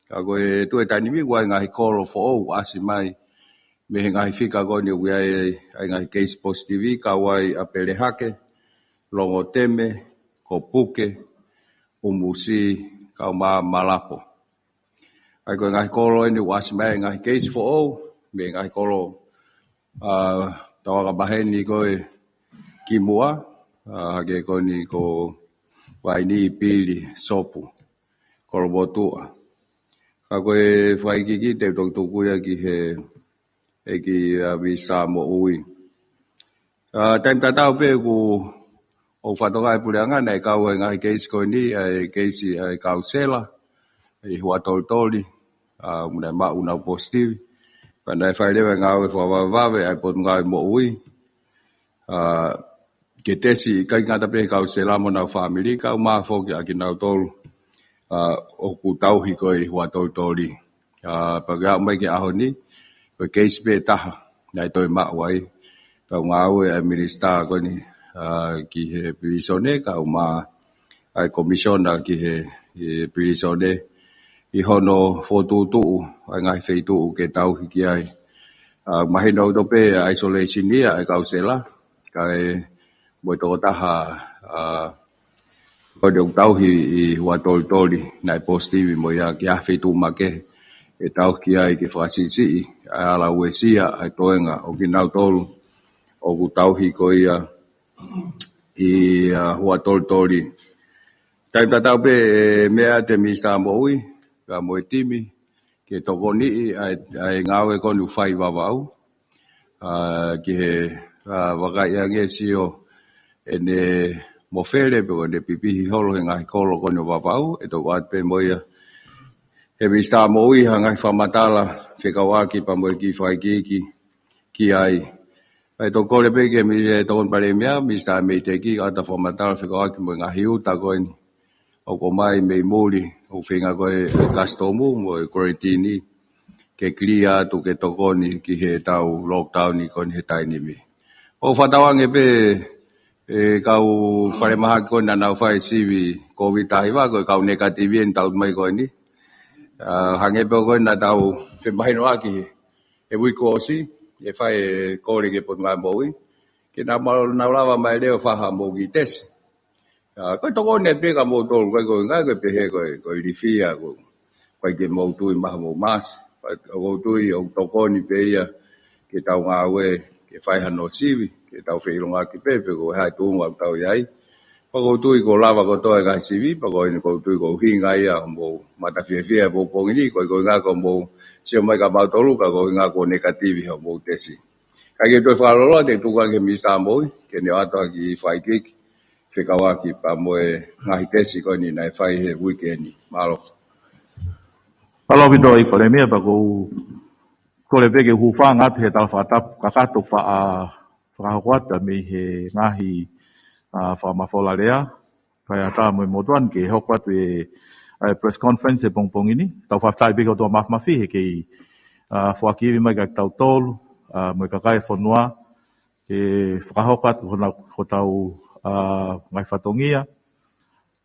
Ka koe tu e tani mi wa ngai kolo fo o asi mai me ngai fika ko ni wi ai ngai case positive ka wai apele hake longo teme ko puke umusi ka ma malapo. Ai koe ngai kolo ni wasi mai ngai case fo o me ngai kolo tawa ka baheni koe kimua hake ko ni ko wai ni pili sopu kolo botua. Ka koe whai kiki te toktoku ia ki he ki visa mo ui. Time tatau pe ku o whatoka e pureanga nei kau e ngai keisi ko ni keisi kau sela i hua toltoli muna ma una positive. Pandai whai lewe ngau e whawawave ai pot ngai mo ui. Ke tesi kai ngata pe kau sela mo nau family kau maa foki aki nau tolu. O ku tauhi koe hua toltoli. Pagea mai ke aho ni, koe keisi pe taha, nai toi maa wai. Pau ngau e minister koe ni ki he prisone, kau maa ai komisiona ki he prisone. I hono fotutuu, ai ngai feituu ke tauhi ki ai. Mahina uto pe isolation nia ai kau sela, kai moi toko taha ko de tauhi i hua toltoli nai positive mo ia ki a feitu make e tau ki ai ki whasisi ai ala uesia ai toenga o ki nau tolu o ku tauhi ko ia i hua toltoli. Tai tatau pe mea te mista mo ui ka mo e timi ke toko nii ai ngau e konu whai wawau ki he wakai ange sio ene mo fere pe ne pipihi holo he ngai kolo kono wawau e to wat pe moia he mista mo ui hangai whamatala whekawaki pa mo ki whai ki ai ai to kore pe ke mi to kon pare mea mista me te ki ata whamatala whekawaki mo ngahi uta koini o ko mai me muri o whenga koe customu mo e quarantine ke klia tu ke tokoni ki he tau lockdown ni kon he tainimi o whatawange pe kau whare maha koe na nau whai siwi COVID tahiwa koe kau negativi en tau mai koe ni. Hange pe koe na tau whemahino aki e wiko osi e whai kore ke pot ngai moui. Ke na lawa mai leo whaha mo ki tesi. Koe toko ne pe ka mo tolu koe ngai koe pe he koe rifia koe ke mo tui maha mo mas. Koe tui o tokoni pe ia ke tau ngā ue ke whai hano siwi. Ke tau wheironga ki pepe ko hai tūnga tau iai. Pako tui ko lava ko toi kai siwi, pako ini ko tui ko hinga ia mo mata whiawhia po pongini, ko ngā ko mo sio mai ka mautolu ka ko ngā ko negativi ho mo tesi. Kai ke toi whaloloa te tuka ke misa moi, ke ne ato ki whai kiki, whikawaki pa mo e ngahi tesi ko ni nai whai he weekendi. Malo. Halo vido i kore mea pako kore peke hufanga te tal whatap kakato whakahoata me he ngahi whamafola rea. Kai ata mo motuan ke hokwatu press conference e pongpong ini. Tau whaftai peke o toa mafmafi he kei whakiwi mai kai tau tolu, mo i kakai whanua, ke whakahokwatu ho tau ngai whatongia.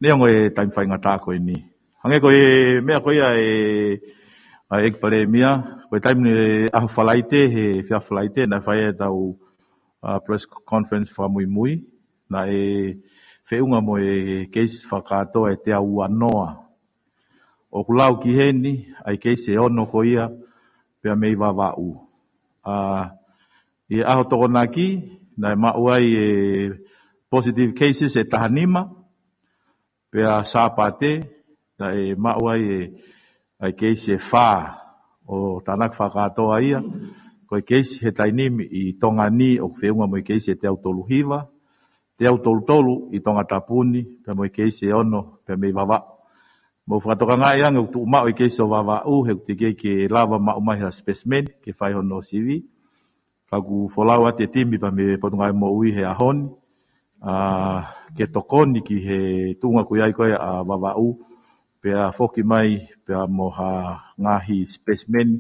Nea ngoe taim whai ngata koe ni. Hange koe mea koe ek pare mea, koe taim ni aho whalaite, he whia whalaite, na whai tau press conference whamui mui, na whiunga mo case whakatoa te au anoa. O kulau ki heni, ai case e ono ko ia, pia mei wawau. I aho toko naki, na mauai positive cases e tahanima, pia sāpate, na mauai ai case e whā, o tanak whakatoa ia, koe case he tainimi i tonga ni o whiunga mo case e te au tolu hiva, te au tolu i tonga tapuni, pe mo case e ono, pe mei wawa. Mo whakatoka ngai anga u tu mao i case o wawa u, he te kei ke lava mao mai ha specimen, ke whai hono sivi. Whaku wholau ate timi pa me potungai mo ui he ahoni, ke tokoni ki he tunga kui ai koe a wawa u, pe a whoki mai, pe a moha ngahi specimen,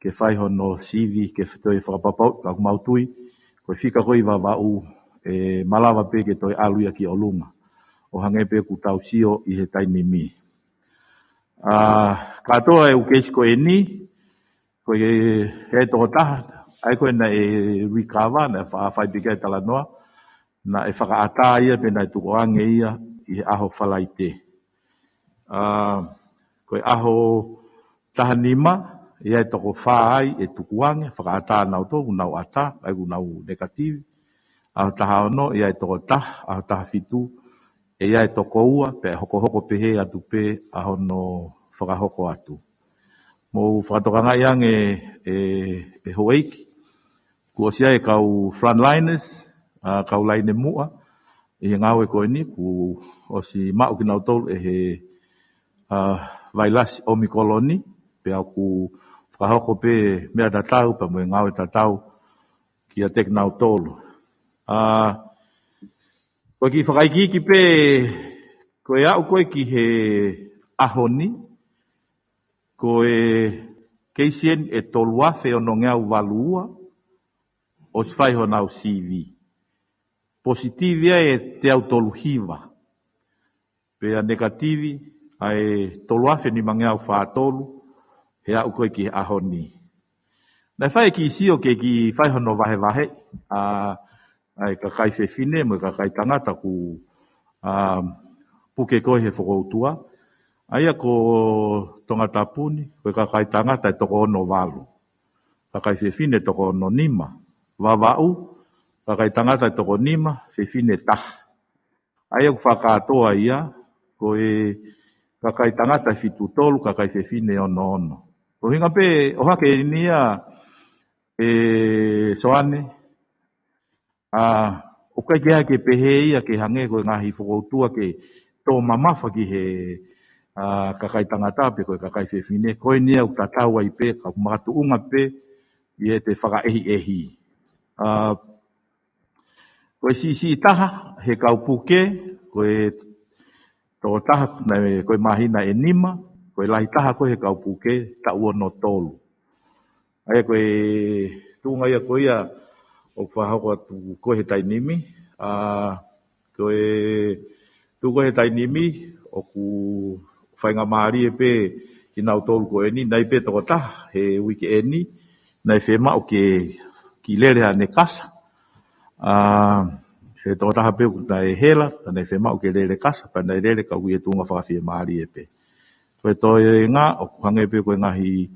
ke whai hono sivi, ke toi whakapapau, ka kumautui, koe whika koe wawa u, malawa pe ke toi aluia ki o lunga. O hange pe ku tau sio i he tainimi. katoa e ukeisi koe ni, koe e toko taha, ai koe na e wikawa, na e whaipikai tala noa, na e whakaata ia pe na e tukoange ia i aho whalaite. Koe aho taha nima, ia e toko whaai e tukuange, whakaata nau tōku, nau ata, ai ku nau negativi. Aho taha ono, ia e toko taha, aho taha fitu, ia e toko ua, pe hoko pehe atu pe aho no whakahoko atu. Mo whakatokanga iange e hoeiki, kua sia e kau frontliners, kau laine mua, i ngau e koe ni, ku o si mau ki nau tolu e he vailasi omikoloni, pe au ku whakahoko pe mea tatau, pa mo e ngau e tatau ki a tek nau tolu. Koe ki whakaikiki pe, koe au koe ki he ahoni, koe keisien e tolu afe o no ngeau valua, o si whaiho nau CV. Positivia e te au tolu hiva, pe a negativi ai tolu afe ni mangeau whaatolu, he au koe ki ahoni. Nai whai ki isio ke ki whaiho no vahe, ai kakai whewhine, mo kakai tangata ku puke koe he whakoutua. Aia ko tonga tapuni, koe kakai tangata e toko ono walu. Kakai whewhine toko ono nima. Wawau, kakai tangata e toko nima, whewhine taha. Aia ku whakatoa ia, koe kakai tangata e fitu tolu, kakai whewhine ono. Ko hinga pe, o hake nia soane, o kai ke hake pehe ia ke hange koe ngahi whakoutua ke tō mamafa ki he kakai tangata pe koe kakai whewhine, koe nia u tatau ai pe, ka kumatu unga pe, i e te whaka ehi. Koe si taha, he kaupuke, koe tō taha koe mahina e nima, koe lahi taha koe he kaupuke, ta ua no tolu. Aia koe tunga ia koe ia, o whahako atu koe he tainimi, koe tu koe he tainimi, o ku whainga maari e pe, ki nau tolu koe ni, nai pe toko taha, he wiki e ni, nai whema o ki lere ha ne kasa. He toko taha pe kuta e hela, nai whema o ke lere kasa, pa nai lere ka ui e tunga whakawhia maari e pe. Koe toi ngā, o ku hange pe koe ngahi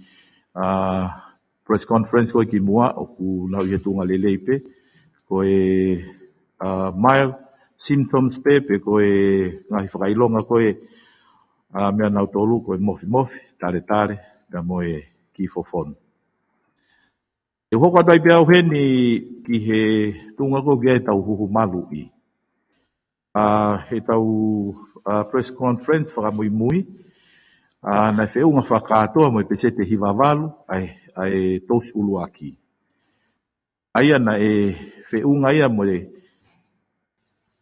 press conference koe ki mua, o ku nau i e tunga lele pe, koe mild symptoms pe koe ngahi whakailonga koe mea nau tolu koe mofi, tare, ka moe ki fofonu. E hoko atai pe au heni ki he tunga ko ki e tau huhu malu i. He tau press conference whakamui, nai whiunga whakatoa mo i pesete hiwavalu, ai tos ulu aki. Aia na e whiunga ia mo e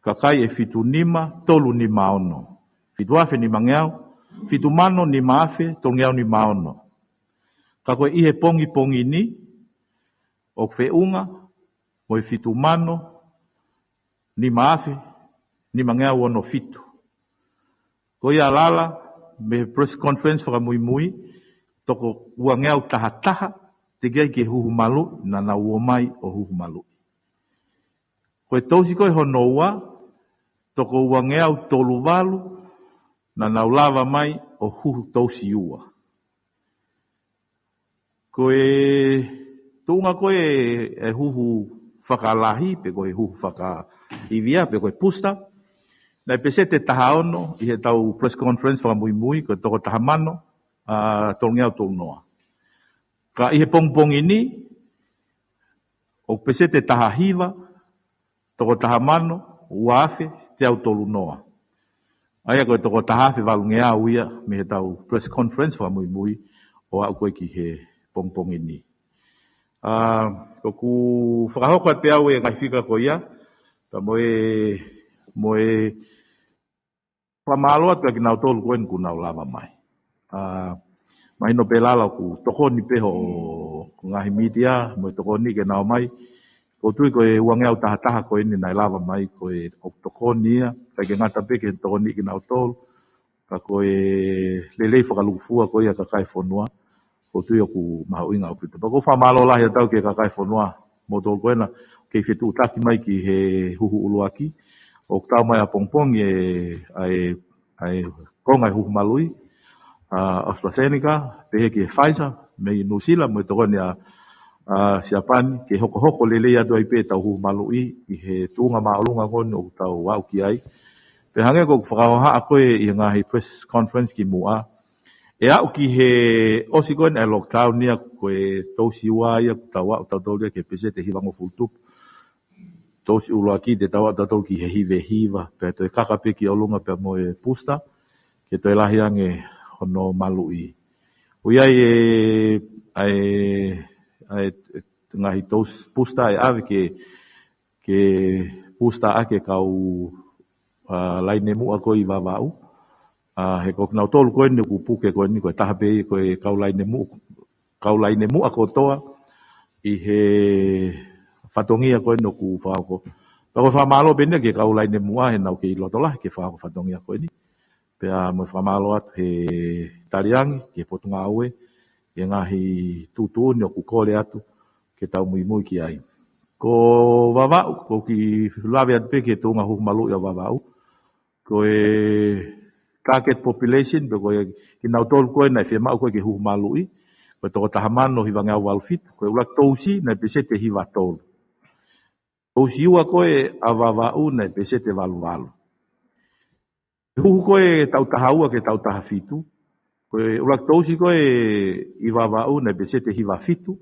kakai e fitu nima, tolu ni maono. Fitu afe ni mangeau, fitu mano ni maafe, tongeau ni maono. Ka koe ihe pongi ni, o whiunga, mo e fitu mano, ni maafe, ni mangeau ono fitu. Ko ia lala, me press conference whakamui, toko uangeau taha, te gai ke huhu malu, na na uomai o huhu malu. Koe tausi koe honoua, toko uangeau tolu walu, na naulava mai o huhu tausi ua. Koe tunga koe e huhu whakalahi, pe koe huhu whakaivia, pe koe pusta, na pesete taha ono, i he tau press conference whakamui, koe toko taha mano, tolngeau tolu noa. Ka i he pongpongi ni, o pesete taha hiva, toko taha mano, uafe, te au tolu noa. Aia koe toko tahafe walungea uia, me he tau press conference whakamui, o au koe ki he pongpongi ni. Ku whakahoko te au e ngai whika ko ia, ka moe whamaloa tua ki nau tolu koen ku nau lava mai. Mahino pe lala ku tokoni pe ho ngahi media, moe tokoni ke nau mai, ko tui koe uangeau taha koe ni nai lava mai, koe tokoni ia, kai ke ngata pe ke tokoni ki nau tolu, ka koe lelei whakalufua koe a kakai whanua, ko tui aku mahauinga au pita. Pako whamalo lahi atau ke kakai whanua, mo tō koena, kei whetu utaki mai ki he huhu uluaki, o tau mai a pongpong ai konga huhu malui, AstraZeneca, pehe ki Pfizer, me New Zealand, mo tō koena siapani, ke hoko lelei atu ai pe tau huhu malui, i he tūnga maolunga kon o tau wau ki ai. Pe hange ko whakahoha a koe i ngahi press conference ki mua. E au ki he osi koe na lockdown nia koe tausi ua ia tau au tau taulia ke pese te hiwango fultup. Tausi ulua ki te tau tau ki he hiva. Pe toi kakape ki olunga pe moe pusta. Ke toi lahi ange hono malui. Uia ngahi tos pusta e ave ke pusta ake kau laine mua koe i wawau. He kok nau tolu koe ni kupuke koe ni koe tahape koe kau laine mua kotoa i he whatongia koe no ku whako. Pako whamalo bende ke kau laine mua he nau ke i lotola ke whako whatongia koe ni. Pea mo whamalo atu he tariangi ke potunga aue e ngahi tutu ni o ku kore atu ke tau mui ki ai. Ko wawau, ko ki lawe atu pe ke tunga hukumalu ya wawau. Koe target population, koe ki nau tolu koe nai whemau koe ke hukumalui. Koe toko tahamano hi wangau walfit. Koe ulak tousi nai pese te hiwa tolu. Tousi ua koe a wawau nai pese te walu. Huku koe tau tahaua ke tau tahafitu. Koe ulak tousi koe i wawau nai pese te hiwa fitu.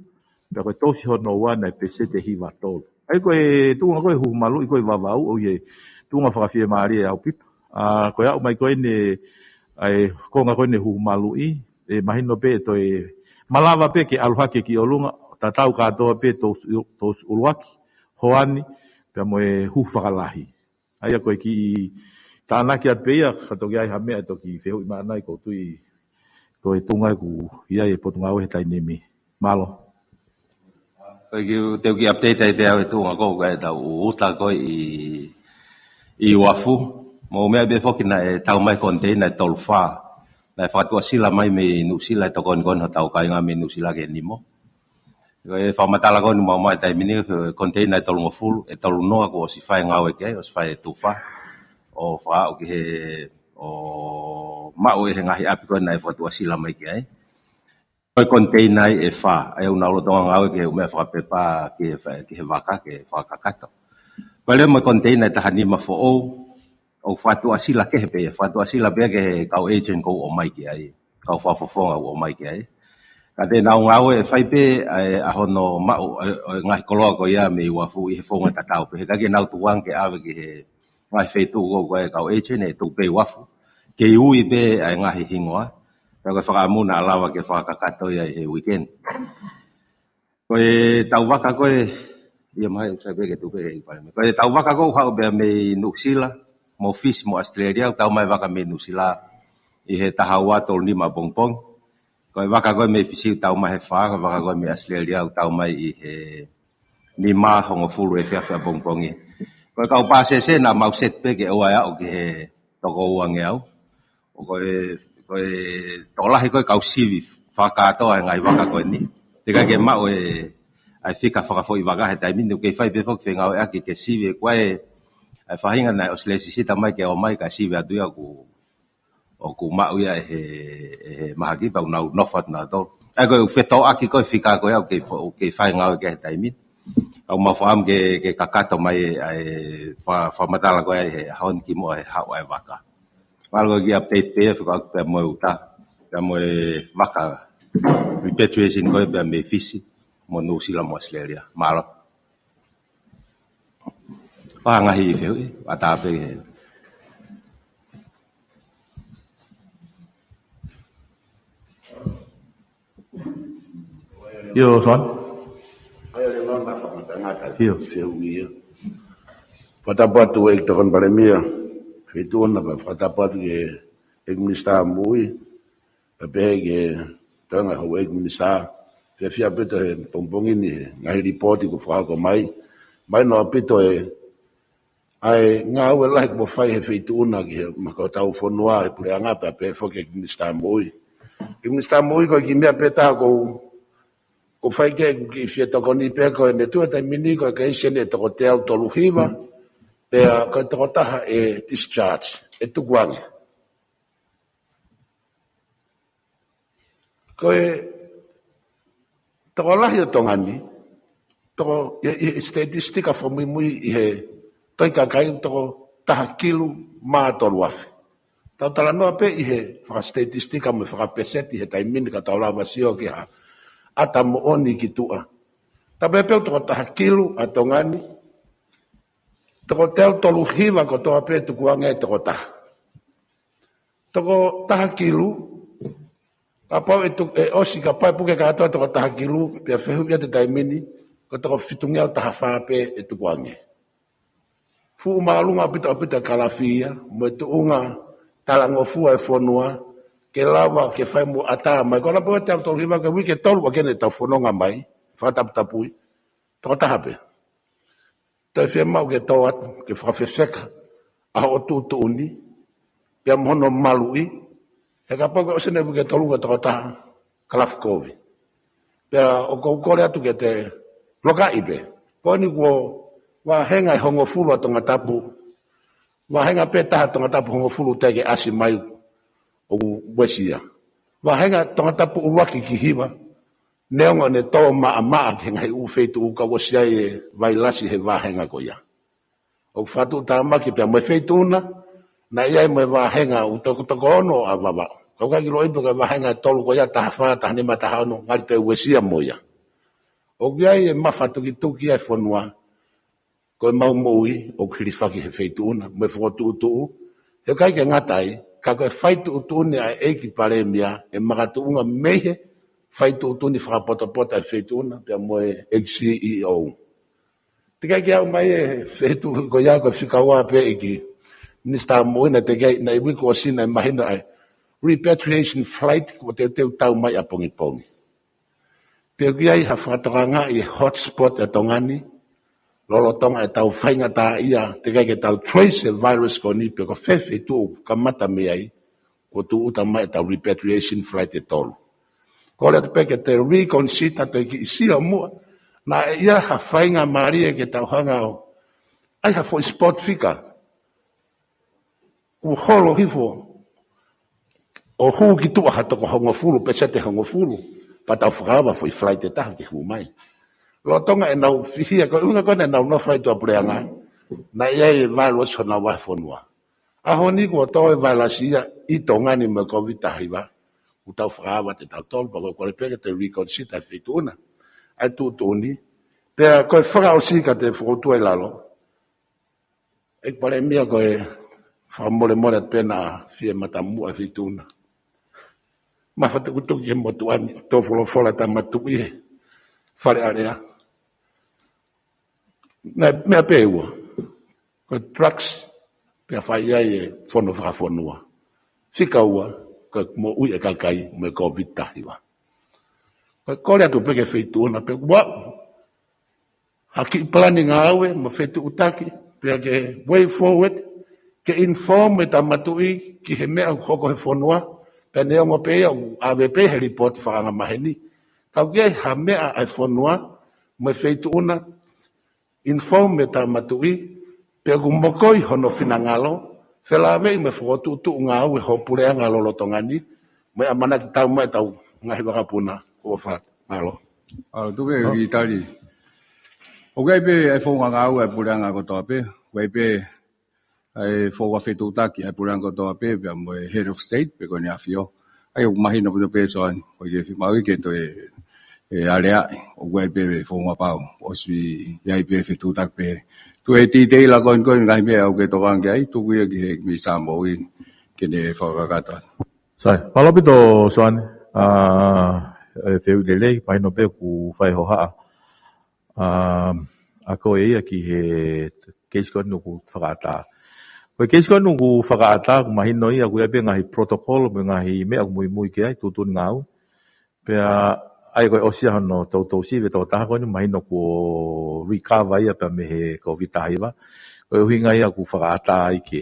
Pea koe tousi hono ua nai pese te hiwa tolu. Ai koe tunga koe hukumalui koe wawau o ye tunga whakawhia maari e au pipa. Koe au mai koe ne ai konga koe ne hukumalui e mahino pe toi malawa pe ke aluhake ki olunga tatau katoa pe tos uluaki hoani pe moe hu whakalahi. Ai koe ki tānaki at peia katoki ai hamea toki whehu i maanai ko tui koe tunga ku ia e potunga au he tainemi. Malo. Koe ki teu ki update ai te au e tunga koe tau uta koe i wafu. Mo mea be foki na e tau mai container tolu wha. Na e whakatua sila mai me nusila e tokon kon ho tau kai ngā me nusila ke nimo. Koe whamatala kon mau mai tai mini container e tolu ngofulu e tolu noa ko o si whae ngau e kei o si whae tu wha. O wha o ki he o mau e he ngahi api koe na e whakatua sila mai ke ai. Koe container e wha. Ai una ulo tonga ngau e ke umea whakapepa ki he waka ke whakakato. Koe leo mai container e tahanima fo ou. O whatua sila ke he pea. Whatua sila pea ke kau agent kou o mai ki ai. Kau whafofonga o mai ki ai. Ka te nau ngau e whaipe a hono mau ngahi koloa ko ia me wafu i he whonga tatau pe. He kake nau tuwang ke awe ki he ngahi whaitu ko koe kau agent e tu pe wafu. Ke ui pe ai ngahi hingoa. Ka koe whakamuna alawa ke whakakato ia he weekend. Koe tau waka koe ia mai sa pe ke tu pe he ipaleme. Koe tau waka ko hau bea me nuksila. Mo fish mo Australia tau mai waka me nusila i he tahawa tol ni ma pongpong. Koe waka koe me fisi tau mai he wha, waka koe me Australia tau mai i he ni ma hongo fulu e whiawhia pongpongi. Koe kau pāsese na mau set pe ke oa au ki he toko uange au. O koe tolahi koe kau sivi whakatoa ngai waka koe ni. Tika ke mau e ai whika whakafo i waka he taiminu ke whai pe whok whengau e aki ke sivi e koe ai whahinga nei o slesi sita mai ke o mai ka siwe atuia ku mau ia he mahakipa unau nofat na tol. Ai koe wheto aki koe whika koe au ke whai ngau ke he taimin. Au mawhaam ke kakato mai ai whamatala koe ai he haon ki mo ai hau ai waka. Malo ki update pe whika aku pe moe uta. Pe moe waka repatriation koe pe me fisi mo nusila mo Australia. Malo. Ngahi wheu e, atape e. Yo, son? Ai le nona whamatangata. Yo. Wheu ia. Whatapatu e tokon paremia. Whetuna pa whatapatu e minista mui. Pepe ke tanga hau e minista. Whia pito e pompongini ngahi ripoti ku whako mai. Mai no pito e Ai ngā ue lahi mo whai he whitu una ki he mako tau whanua he pure anga pe whoke ki Mr. Moi. Ki Mr. Moi ko ki mea peta ko whai ke ki whia toko ni pe ko ne tua tai mini ko ke ise ne toko te au tolu hiwa pe ko toko taha e discharge e tukuange. Ko e toko lahi o tongani toko statistika whamui i he toi kakai toko taha kilu maa tolu afi. Tau tala noa pe i he whakastatistika me whakapeseti he taimini ka tau lawa sio ki ha ata mo oni ki tua. Tape peo toko taha kilu a tongani toko teo tolu hiwa ko toa pe tukuange toko taha. Toko taha kilu kapau e osi kapai puke katoa toko taha kilu pia whehu ia te taimini ko toko fitungia taha whape e tukuange. Fu maalunga pita kalafia mo tu unga talango fua e fonua ke lawa ke fai mo ata mai ko na po te to riva ke wike tolu ke ne ta fononga mai fa tap tapui to ta habe to fe mau ke to ke fa feka a o tu uni pe mono malui e ka po se ne wike tolu ko ta kalafkovi pe o ko le atu ke te loka ibe ko ni ko wa henga hongo fulu atonga tapu wa henga peta atonga tapu hongo fulu tege asi mai o wesia wa henga tonga tapu uwaki ki hiwa neonga ne to ma henga u feitu u ka wosia e vai lasi he wa henga ko ya o fatu tama ki pe mo feitu na ia mo wa henga u to ono avava ko ka ki loipo ka wa henga tolu ko ya ta fa ta ne mata hano ngali te wesia mo ya o ia e mafatu ki tuki e fonua ko mau moi o kirifaki he feituna me fotu tu he kai ke ngatai ka ko faitu tu ne e ki paremia e magatu unga mehe faitu tu ni fra pota feituna pe mo e CEO tika ke au mai feitu ko ya ko fikawa pe ki Mr. Moi na tege na iwi ko sina mahina ai repatriation flight ko te tau mai apongi pe ai ha fatoranga i hotspot e tongani lolo tonga e tau whainga tā ia te kai ke tau trace virus ko ni pe ko fefe tu kamata me ai ko tu uta mai tau repatriation flight e tolu. Ko le pe ke te reconsider te ki isia mua na ia ha whainga maria ke tau hanga o ai ha foi spot fika u holo hifo o hu ki tu ha toko hongo fulu pe sete hongo fulu pa tau whakawa foi flight e taha ke hu mai. Lo tonga e nau fihia ko unga kone nau no fai to preanga na ia e valo so na wa fonua a honi ko to e vala sia i tonga ni me ko vita hiva u tau frawa te tau tol pa ko le pege te reconsider fituna ai tu toni pe ko fra aussi ka te foto e lalo e pare mia ko e fa mole pena fie matamu a fituna ma fate ku to ke motuani to fola ta matuie fare area na me peua ko trucks pe fai ai fono fra fonua fika ua ko mo ui e kakai me ko vita hiwa ko le atu peke feitu na pe wa haki planning awe mo feitu utaki pe ke way forward ke inform ta matui ki he me ko he fonua pe ne ngo pe AVP report fa nga maheni ka ke ha me a fonua mo feitu una informe ta matui pe gumbokoi hono finangalo felave me fotu tu nga we hopure ngalo lotongani me amana ki tau mai tau ngai baka puna ko fa malo tu ke ki tali o gai pe ai fo nga we pure nga ko to pe we pe ai fo wa fetu taki ai pure nga to pe pe mo head of state pe ko ni afio ai o mahino pe so an ko ye fi mau ke to e alea o gai pe fo nga pau o si yai pe fetu tak pe tu e ti te la kon ngai me o ke to wang ai tu ku ki mi sa mo i ke ne fo ka ta sai palopito soan feu lele pai no pe ku fai ho ha a ko e ki he case kon no ku fakata ko case kon no ku fakata ku mahino ia ku be ngai protocol be ngai me ku mui ke ai tu ngau pe ai ko osia no to si ve to ta ko ni mahino ku recover ia pe me he covid taiva o hinga ia ku whakaata ai ke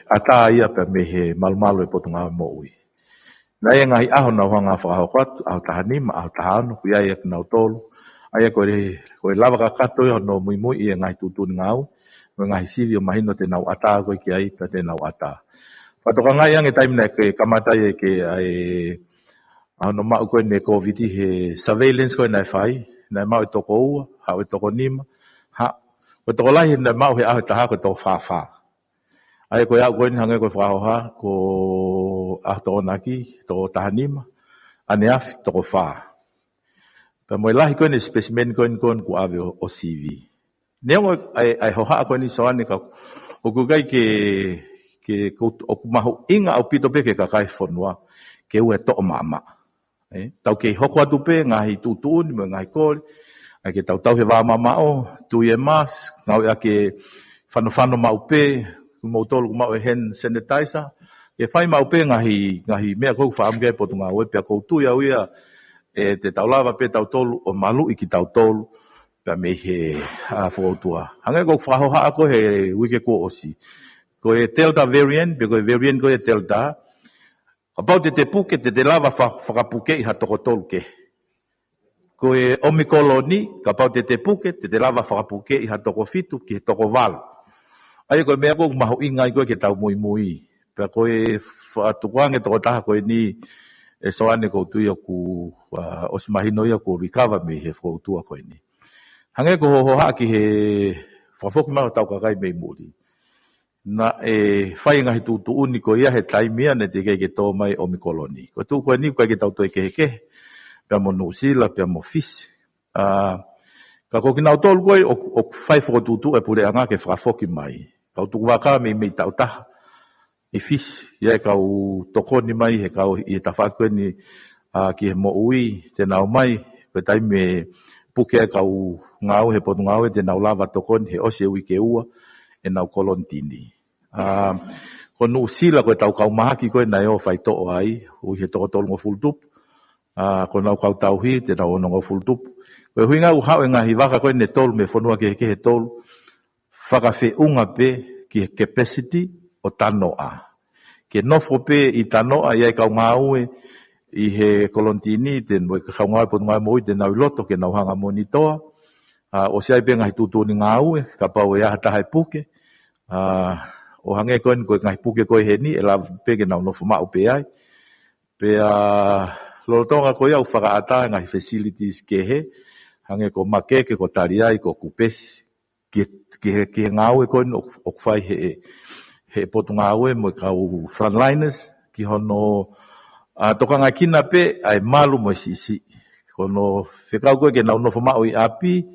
ata ia pe me he malmalo e potunga mo ui. Nai ngai aho na hanga whakahokwatu, aho tahanima, aho tahano, ku ia ia kinau tolu, ai koe lava kakato ia no mui ia ngai tutuni ngau, ngai sivi o mahino te nau ata koe ki ai pa te nau ata. Patoka ngai ange taimina ke kamatai ke ai no mau koe ne COVID he surveillance koe nai whai, nai mau e toko ua, hao e toko nima, koe toko lahi nai mau he aho taha koe toko whawha. Ai koe au koe ni hange koe whahoha, ko aho toko naki, toko tahanima, ane afi toko wha. Pa moe lahi koe ni specimen koe ni ku ave o CV. Neo ai hoha koe ni soane ka, o kukai ke o kumahu inga au pito pe ke kakai whanua, ke ue to'o mama. Tau ke hoko atu pe, ngahi tutuuni, mo ngahi kore, ai ke tau he wā mama o, tui e mas, ngau ea ke whano mau pe, kumautolu kumau e hand sanitizer, ke whai mau pe ngahi mea kou whaamge potu ngā ue, pia kou tui au ia, te tau lava pe tau tolu, o malu iki tau tolu, pia me he whakautua. Hange kou whahoha ako he wike ko osi. Ko e Delta variant, pe ko e variant ko e Delta, apau te puke, te lava whakapuke i ha toko tolu ke. Ko e Omicron, kapau te puke, te lava whakapuke i ha toko fitu, ki toko valu. Ai koe mea koe maho ingai koe ke tau mui. Pea koe whaatukuange toko taha koe ni e soane kou tui aku osimahino ia ko recover me he whakautua koe ni. Hange ko hoha ki he whafoki maho tau kakai mei muri. Na whai ngahi tūtu uni ko ia he taimia ne te kei ke tō mai Omicron. Ko tū koe ni koe ke tau toi kehe. Pea mo Nusila, pea mo Fisi. Ka ko kinau tolu koe o whai whakatūtu e pure anga ke whafoki mai. Kau tuku waka mei tau taha. I Fisi. Ia kau tokoni mai he kau i tawhakoe ni ki he mo ui te nau mai. Koe taime puke kau ngau he potu ngau e te nau lava tokoni he ose ui ke ua e nau kolontini. Ko Nusila koe tau kau mahaki koe nai o whai to'o ai, ui he toko tolu ngo fultupu, ko nau kau tauhi te nau ono ngo fultupu. Koe hui ngau hao e ngahi waka koe ne tolu me whanua ke he tolu, whakawhi unga pe ki he capacity o tanoa. Ke nofo pe i tanoa iai kau ngau i he kolontini, ten mo kau ngau po ngai mo i te nau loto ke nau hanga monitoa, o siai pe ngahi tutuni ngau ka pau e aha tahai puke, o hange koe ngahi puke koe he ni, e la pe ke nau nofo mau pe ai. Pe lolotonga koe au whakaata ngahi facilities ke he, hange ko makeke ko tariai ko kupesi, ki he ngau koe o kwhai he potu ngau mo kau frontliners, ki hono toka ngai kina pe ai malu mo sisi. Kono whekau koe ke nau nofo mau i api,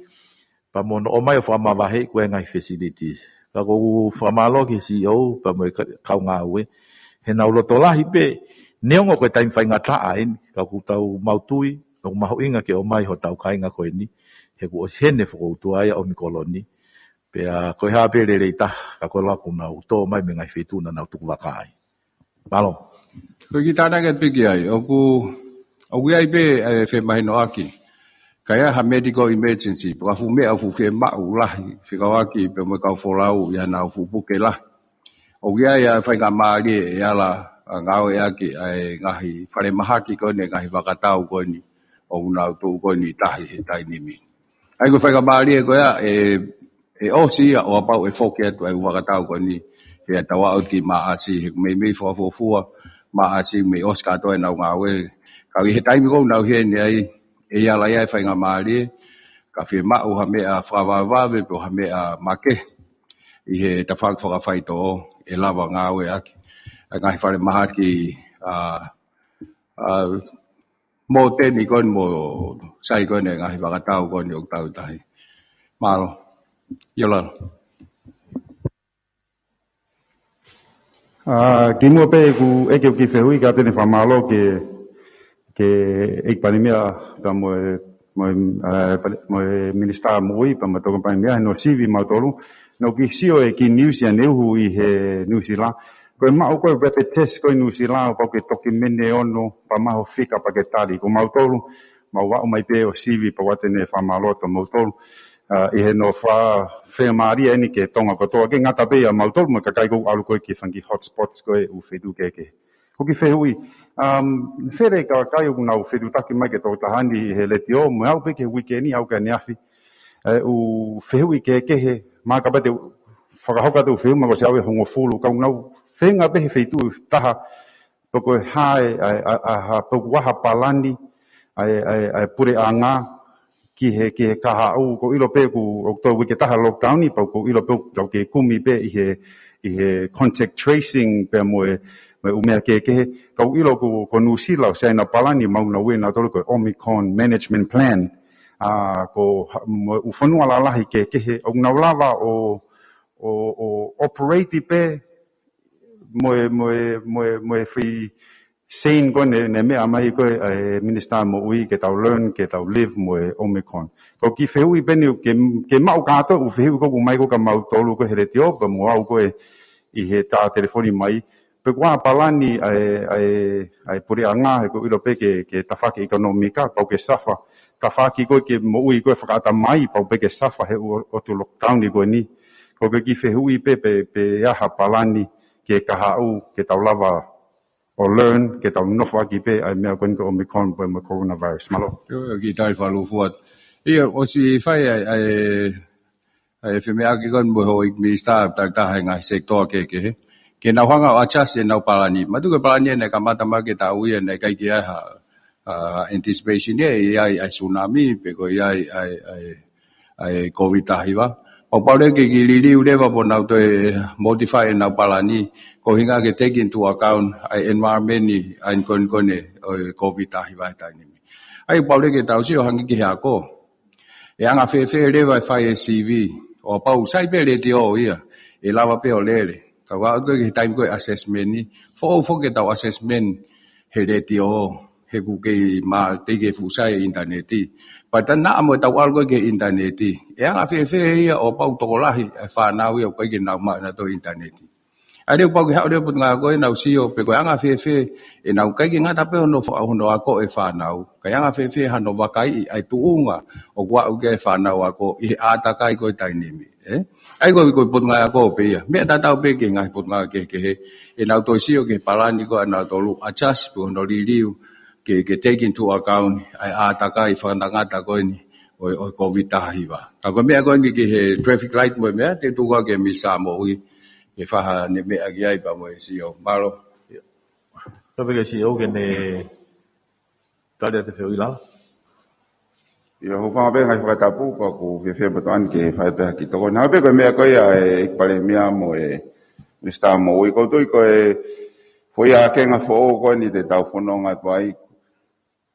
pa mono o mai o whamawahe koe ngahi facilities. Ka kou whamalo ki CEO, pa mo kau ngau he nau loto lahi pe, neongo koe taim whai ngata ain, ka kou tau mautui, o maho inga ke o mai ho tau kainga koe ni, he ku o hene whakautu ai o mikoloni. Pea koe hape re reita, ka koe laku nau tō mai me ngai whetuna nau tuku wakai. Malo. Koe ki tāna ke piki ai, oku ai pe whemahino aki. Kaya ha medical emergency, paka fu mea fu whe mau lahi, whikawaki pe mo kau wholau ia nau fu puke lahi. Oku ai whai ngā maari e ala ngau e aki ai ngahi whare mahaki koe ne ngahi wakatau koe ni, oku nau tū koe ni tahi he tai nimi. Ai koe whai ngā maari e koe e osi ia o apau e whoke atu ai wakatau koe ni, he atawa au ki maasi, he mei whafua, maasi mei osi katoe nau ngau e, kau i he taimi kou nau he ni ai, e ala ia whai ngā maari, ka whi mau ha mea whawawawe, po ha mea make, i he tawhak whakawhaito o, e lawa ngau e aki. Ngahi whare mahaki, mō tēni koe mō sai koe ne ngahi wakatau koe ni o tau tahi. Mālo, iola. Ki mua pe ku eke o ki whehui ka tene whamalo ke eik panemia ka moe minister mui pa matoko panemia no sivi mautolu no ki sio e ki New Zealand neuhu i he New Zealand koe mao koe wete test koe New Zealand ko ke toki mene ono pa maho fika pa ke tali ko mautolu mau wau mai pe o sivi pa watene whamalo to mautolu Ihe no whemaria ni ke tonga kotoa ke ngata bea mautol mo kakai ko alu koe ke whangi hotspots koe u whetu ke. Ko ki whehui, where ka kai u nau whetu taki mai ke tō tahani he leti o, mo au peke wike ni au ka niafi, u whehui ke he, mā ka pate whakahoka tau whehu, ma ko se awe hongo fulu, kau nau whenga pehe whetu taha, poko hae, poko waha palani, ai pure a ngā, ki he kaha au, ko ilo pe ku, o tō wike taha lockdown ni, pau ko ilo pe ku ke kumi pe i he contact tracing pe moe umea ke kau ilo ko nusila o se na palani mauna wena tolu ko Omicron Management Plan, ko ufanua la lahi ke o naulawa o operate pe moe fi sein ko ne mea mai ko minister mo ui ke tau learn ke tau live moe Omicron. Ko ki whehui bene ke mau kato u whehui ko mai ko ka mau tolu ko here tio pa mo au ko i he tā telefoni mai. Pe kua palani ai puri a ngā he ko ilo pe ke tawhaki ekonomika pau ke safa. Tawhaki ko ke mo ui ko whakata mai pau pe ke safa he o tu lockdown ni ko ni. Ko ke ki whehui pe aha palani ke kaha au ke tau lava o learn ke tau nofu aki pe ai mea koen ko Omicron po mo coronavirus. Malo. Ki tai whalu fuat. Ia, o si whai ai whemea ki kon mo ho ik minister ta hai ngai sektor ke ke nau hanga o achas e nau palani. Matu ke palani e ne kamata ma ke tau ia ne kai ki ai anticipation e ai tsunami pe ko ai COVID tahiwa. O paule ke ki lili ulewa po nau to modify e nau palani ko hinga ke take into account ai environment ni ai kon COVID tahiwa tai ni. Ai paule ke tau si o hangi ki hako. E anga whewhe lewa whai e CV o pau sai pe le te o ia e lawa pe o lele. Ka wā uke ki time koe assessment ni. Fo ke tau assessment he le te o he ku ke ma te ke fusai interneti. Pata na amo tau algo ke interneti. E anga whewhe ia o pau tokolahi e whanau ia o koe ke nau maa na to interneti. Ai pau ke hao leo put ngā koe nau sio pe koe anga whewhe e nau kai ki ngata pe hono ako e whanau. Kai anga whewhe hano wakai ai tuunga o kua uke e whanau ako i ātakai koe tainimi. Ai koe put ngā ako pe ia. Mea tatau pe ke ngai put ngā ke he. E nau toi sio ke palani koe nau tolu achas pe hono liliu ke take into account ai ātakai whanangata koe ni o COVID tahiwa. Ka koe mea koe ni ke he traffic light mo mea te tuka ke misa mo hui. Ke whaha ne mea ki ai pa mo e si o. Malo. Tawe ke si o ke ne tare te whiu ila. Ia ho whanga be ngai whakatapu pa ko whewhe batoan ke whaepeha ki toko. Nā pe koe mea koe e ikpare mea mo e Mr. Mo ui koutui koe whoi a kenga who koe ni te tau whanonga tuai.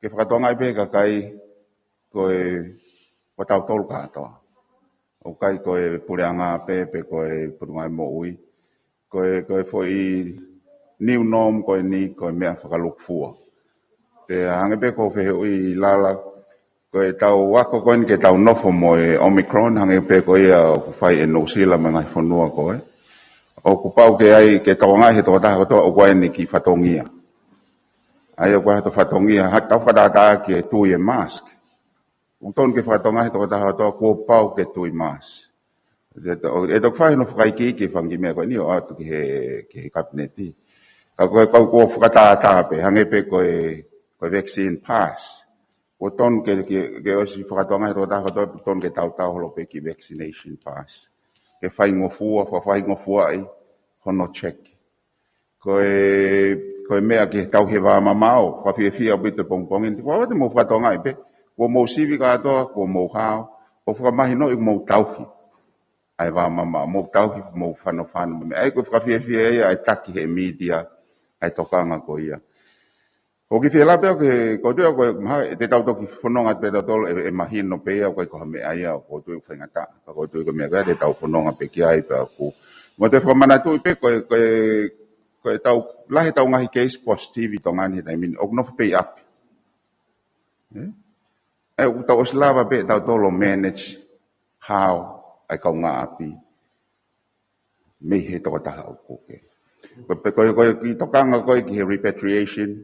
Ke whakatonga i pe ka kai koe o tau tolu katoa. O kai koe pureanga pe koe purungai mo ui. Koe whoi new norm koe ni koe mea whakalukfua. Te hange pe ko whehe ui lala koe tau wako koe ni ke tau nofo mo e Omicron hange pe koe ia o whai e nosila me ngai whanua koe. O kupau ke ai ke tau ngai he tō taha kotoa o koe ni ki whatongia. Ai o koe to whatongia hatau whadata ke tui e mask. Uton ke whatonga he tō taha kotoa kua pau ke tui mask. E tok whai no whakaiki ke whangi mea koe ni o atu ki he kabineti. Ka koe kau kua whakatata pe hange pe koe vaccine pass. O ton ke osi whakatonga he tō taha kotoa ton ke tau holo pe ki vaccination pass. Ke whai ngofua ai hono check. Koe mea ke tau he wā mamao, whawhiawhia o bita pongpongin. Kua wate mo whakatonga i pe. Kua mou sivi katoa, kua mou hao. O whakamahi no i mou tauhi. Ai wā mamao, mou tauhi, mou whano. Ai koe whakawhiawhia ia, ai taki he media, ai tokanga ko ia. O ki whiela peo ke kotua koe te tau toki whanonga pe tau tolo e mahino pe ia koe koha mea ia o kotua whaingata. Ka kotua koe mea koe te tau whanonga pe ki ai pe a ku. Mo te whamanatu i pe koe tau lahe tau ngahi case positive tongani tai min ok nofu pe api. E o tau oslava pe tau tolo manage how ai kau ngā api. Me he toko taha o koke. Koe ki tokanga koe ki he repatriation.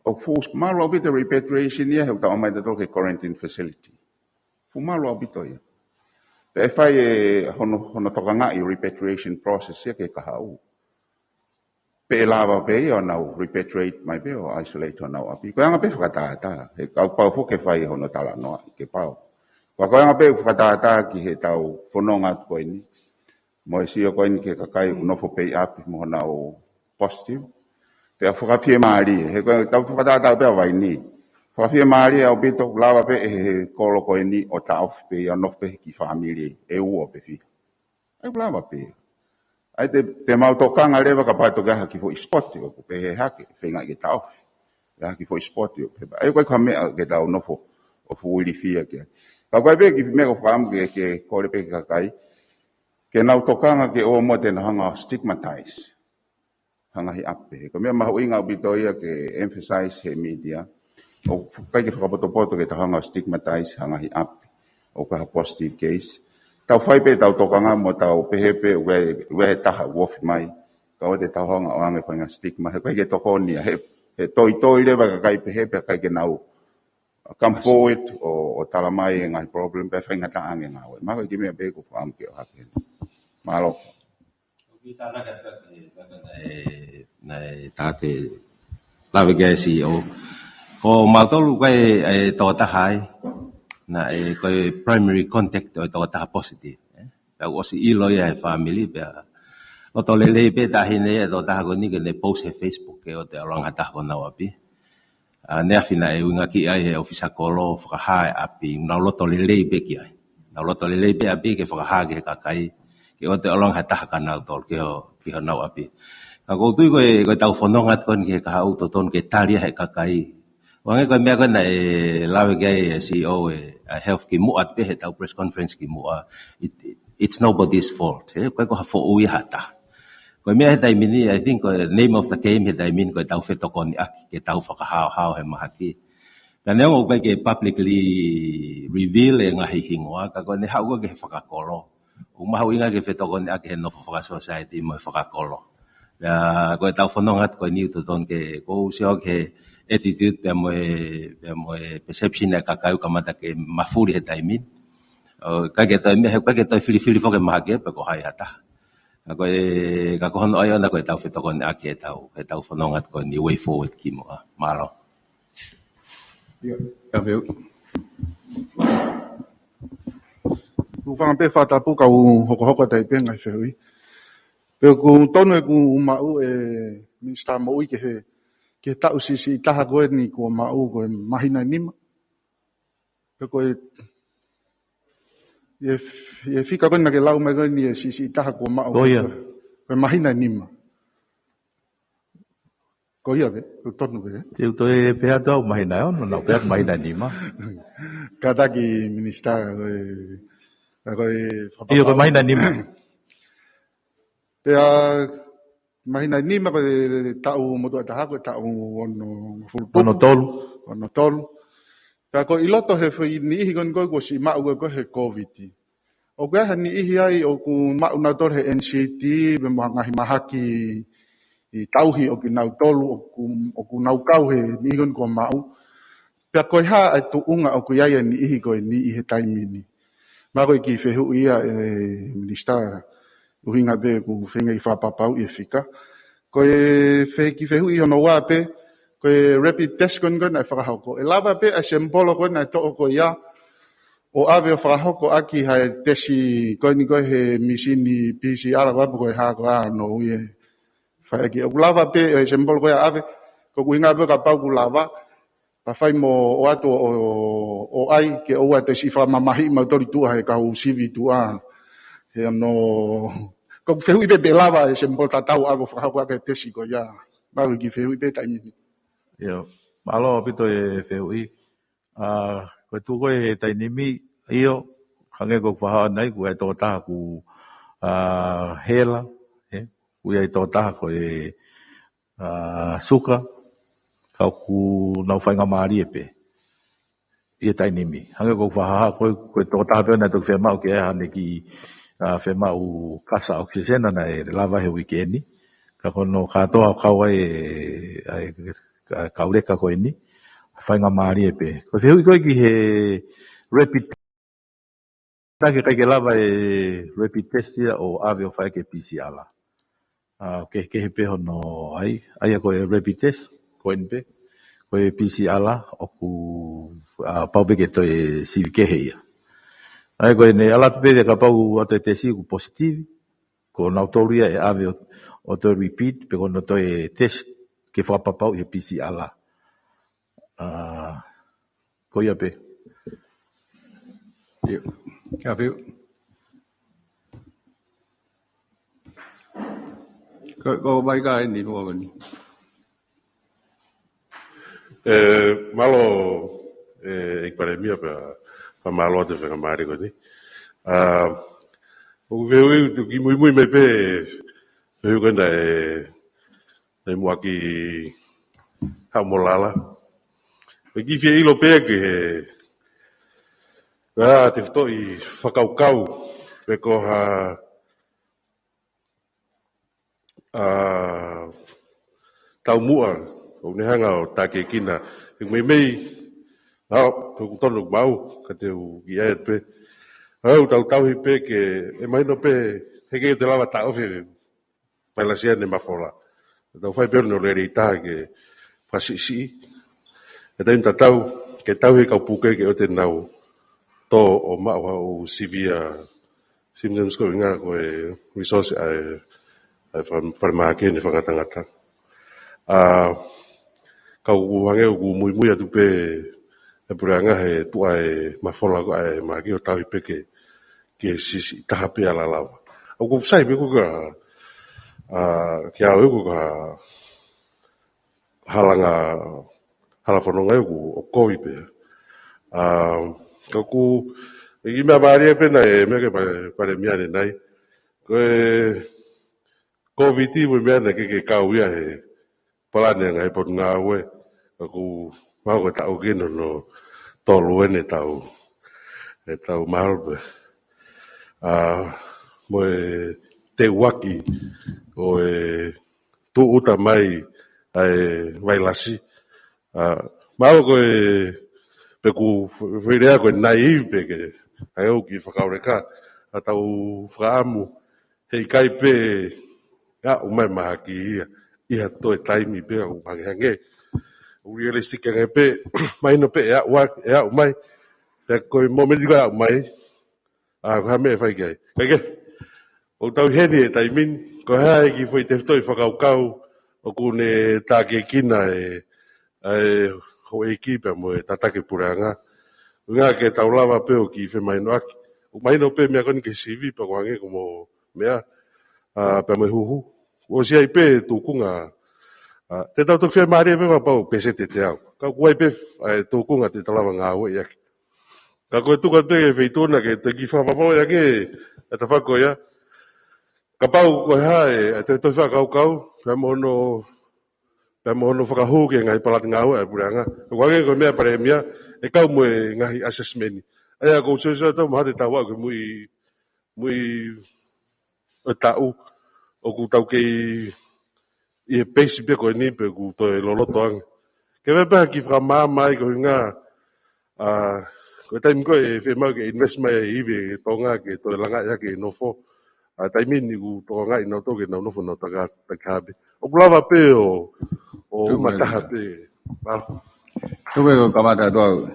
O fus malo bito repatriation ia he tau mai te toke quarantine facility. Fu malo bito ia. Pe fai hono tokanga I repatriation process ya ke kahau. Pe lava pe o nau repatriate mai pe o isolate o nau api. Ko anga pe whakatata. He kau pau fo ke fai hono tala noa ke pau. Ko anga pe whakatata ki he tau whanonga ko ini. Mo si o ko ini ke kakai unofo pe api mo nau positive. Pe a whakawhia maari. He tau whakatata pe a waini. Whakawhia maari au pito lava pe he kolo ko ini o tau pe anof pe ki family e ua pe fi. Ai lava pe. Ai te mau tokanga lewa ka pai toka ki fo spot o pe he hake whenga ke tau. Ya ki fo spot o pe. Ai koe ka mea ke tau nofo o fuili fia ke. Ka koe pe ki mea ko wham ke kore pe ka kai. Ke nau tokanga ke o mo te hanga stigmatize. Hanga hi ape. Ko mea mahu inga ubito ia ke emphasize he media. O kai ke whakapoto ke ta hanga stigmatize hanga hi ape. O ka positive case. Tau whai pe tau tokanga mo tau pehepe we taha wofi mai. Kau te tau honga o ange whainga stigma. He koe ke toko nia. He toi lewa ka kai pehepe kai ke nau. Come forward o tala mai e ngai problem pe whainga ta ange ngā we. Mako ki mea pe ko whaam ke o hake. Malo. Kita na kata nei tate lawe ke CEO. Ko mautolu koe tō tahai. Na koe primary contact o tō taha positive. Pea osi ilo ia e family pea. O tō lelei pe tahine e tō taha koni ke ne post he Facebook ke o te alanga taha kona wapi. Nea whina e unga ki ai he ofisa kolo whakahae api. Nau loto lelei pe ki ai. Nau loto lelei pe api ke whakahae ke he kakai. Ke o te alanga taha ka nau tol ki ho nau api. Ka koutui koe tau whanongat koni ke kaha uto ton ke taria he kakai. Wange koe mea koe na lawe gai CEO health ki muat pe he tau press conference ki mua. It's nobody's fault. Koe ko hafo ui hata. Koe mea he taimini, I think the name of the game he taimin koe tau whetoko ni aki ke tau whakahao he mahaki. Ka neongo koe ke publicly reveal e ngahi hingoa, ka koe ne hau koe ke whakakolo. Umahu inga ke whetoko ni aki he nofo whaka society mo he whakakolo. Koe tau whanongat koe ni utoton ke kou siok he attitude pe mo perception e kakau kamata ke mafuri he taimin. Ka ke toi fili fo ke mahake pe ko hai hata. Ka ko hono ai ona ko tau whetoko ni aki he tau whanongat ko ni way forward ki mo malo. Ka veu. Kukang pe whatapu kau hoko tai pe ngai whehui. Peo ku tonu e ku umau Minister Moui ke tau sisi taha koe ni ko mau koe mahina nima. Peo koe e whika koe na ke lau mai koe ni e sisi taha ko mau koe mahina nima. Ko ia ve, ko tonu ve. Teu toi pea tau mahina on, no pea mahina nima. Kata ki Minister koe Iyo koe mahina nima. Pea mahina nima koe tau motu ataha koe tau ono fulpuku. Ono tolu. Pea koe iloto he whi ni ihi koe koe si mau koe he COVID. O koe ha ni ihi ai o ku mau na tor he NCT, me moha ngahi mahaki I tauhi o ki nau tolu o ku nau kau he ni ihi koe mau. Pea koe ha ai tu unga o koe ia ni ihi koe ni ihi taimini. Ma koe ki whehu ia Minister uhinga be ku whenga I whapapau I whika. Koe ki whehu I hono wā pe, koe rapid test koe na whakahoko. E lava pe a sembolo koe na toko koe ia, o ave o whakahoko aki hae tesi koe ni koe he misini PCR wapu koe haa koe no uie. Whaeki, o lava pe e sembolo koe ave, ko uhinga be ka pau ku lava, pa whai mo o ato o ai ke oua tesi whamamahi mautori tua he kau sivi tua. He ano, ko whehui pe lava e sembol tatau ako whakahau ake tesi ko ia. Mau ki whehui pe taimini. Iyo, malo pito e whehui. Koe tu koe he tainimi, iyo, hange ko whaha nei, koe tō taha ku hela, koe tō taha koe suka, kau ku nau whainga maari e pe. Ia tainimi. Hange ko whaha, koe tō taha pe na tō whemau ke e hane ki whemau kasa oksisena na e lava he wikendi. Ka kono katoa kaua e kaureka koe ni. Whainga maari e pe. Ko whihui koe ki he rapid Taki kai ke lava rapid test ia o ave o fai ke PCR la. Ke he peho no ai ko rapid test ko NP ko PCR la o ku pau be ke to si ke he ia. Ai ko ne ala pe ka pau o te si ku positive ko na autoria e ave o to repeat pe ko no to test ke fa pau e PCR la. Ko ia pe. Ka pe. Ko mai ka ni no ni. Malo ik pandemia pa malo te venga mari ko ni. O veo tu ki muy me pe veo que na mo aki ha molala. Pe ki fie ilo pe que te ftoi whakaukau pe ko tau mua o ne hanga o take kina e mei ko tonu mau ka te u ia pe au tau hi pe ke e mai no pe he ke te lava ta ofe pa la sia ne mafola tau fai per no le ta ke fasisi e tau ke tau he ka puke ke o te nau to o ma o severe symptoms ko nga ko resource farmake ne whakatangata. Kau hange o mui atu pe e puranga he tua e mawhola ko e maki o tahi pe ke sisi taha pe ala lawa. Au ko sai pe ko ka ke au ko ka hala whanonga e o kovi pe. Kau ku i mea maria pe na e mea ke pare miane nai. Ko e COVID-19 mo mea na ke kau ia he palane nga he pot ngā ue. Aku mau ko tau kino no tolu ene tau mahalpe. Mo e te waki o e tu uta mai vailasi. Mau ko e pe ku whirea ko e naive pe ke ai au ki whakaureka a tau whaamu hei kai pe umai maha ki ia to e taimi pe au hange realistic nga pe mai no pe umai pe ko momenti ko umai ha me fai kai o tau heni e taimin ko hai ki foi te ftoi whakaukau o kune take kina ho ekipa mo e tatake puranga nga ke tau lava pe o ki fe mai no aki o mai no pe mea koni ke CV pa ko hange como mea pe mo huhu o si ai pe tukunga te tau tuk whia maria pe pau pese te te au. Ka kuai pe tōkunga te talawa ngā ue iaki. Ka koe tuka pe e whitona ke te ki whapapau iaki e ta whako ia. Ka pau koe hae te toi whakaukau pe mohono whakahu ke ngai palati ngā ue e puranga. Ka kuange koe mea pare mea e kau mo e ngahi assessment. Aia kou soisa tau maha te tau au ke mui e tau o ku tau kei i pesi pe ko ni pe ku to loloto ang ke be ba ki fra mai ko nga ko tai ko e fe ma ke investment e ibe tonga ke to langa ya ke no fo tai min ni ku to nga ino to ke no fo no ta ka be o lava pe o mata pe ba Tu be ko kamata do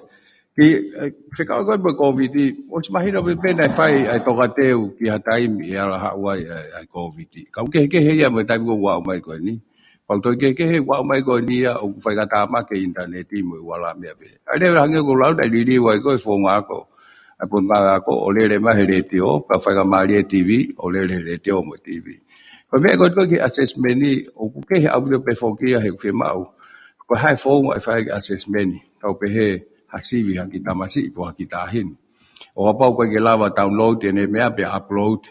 ki fika ko COVID o mahina be pe na fai ai to ka teu ki hatai mi ala hawai ai COVID ka ke he ya me tai ko wa mai ko ni pau to ke he wa mai ko ni ya o fai ka ta ma ke internet mo wala me be ai le hange ko lau dai li wa ko fo nga ko ai pun nga ko o le ma he le tio pa fai ka ma le TV o le tio mo TV ko me ko ki assessment ni o ke he au pe fo ki he fe mau ko hai fo ai fai assessment ni tau pe he hasivi ha kita masi po kita hin o apa ko ke lava download ne me ape upload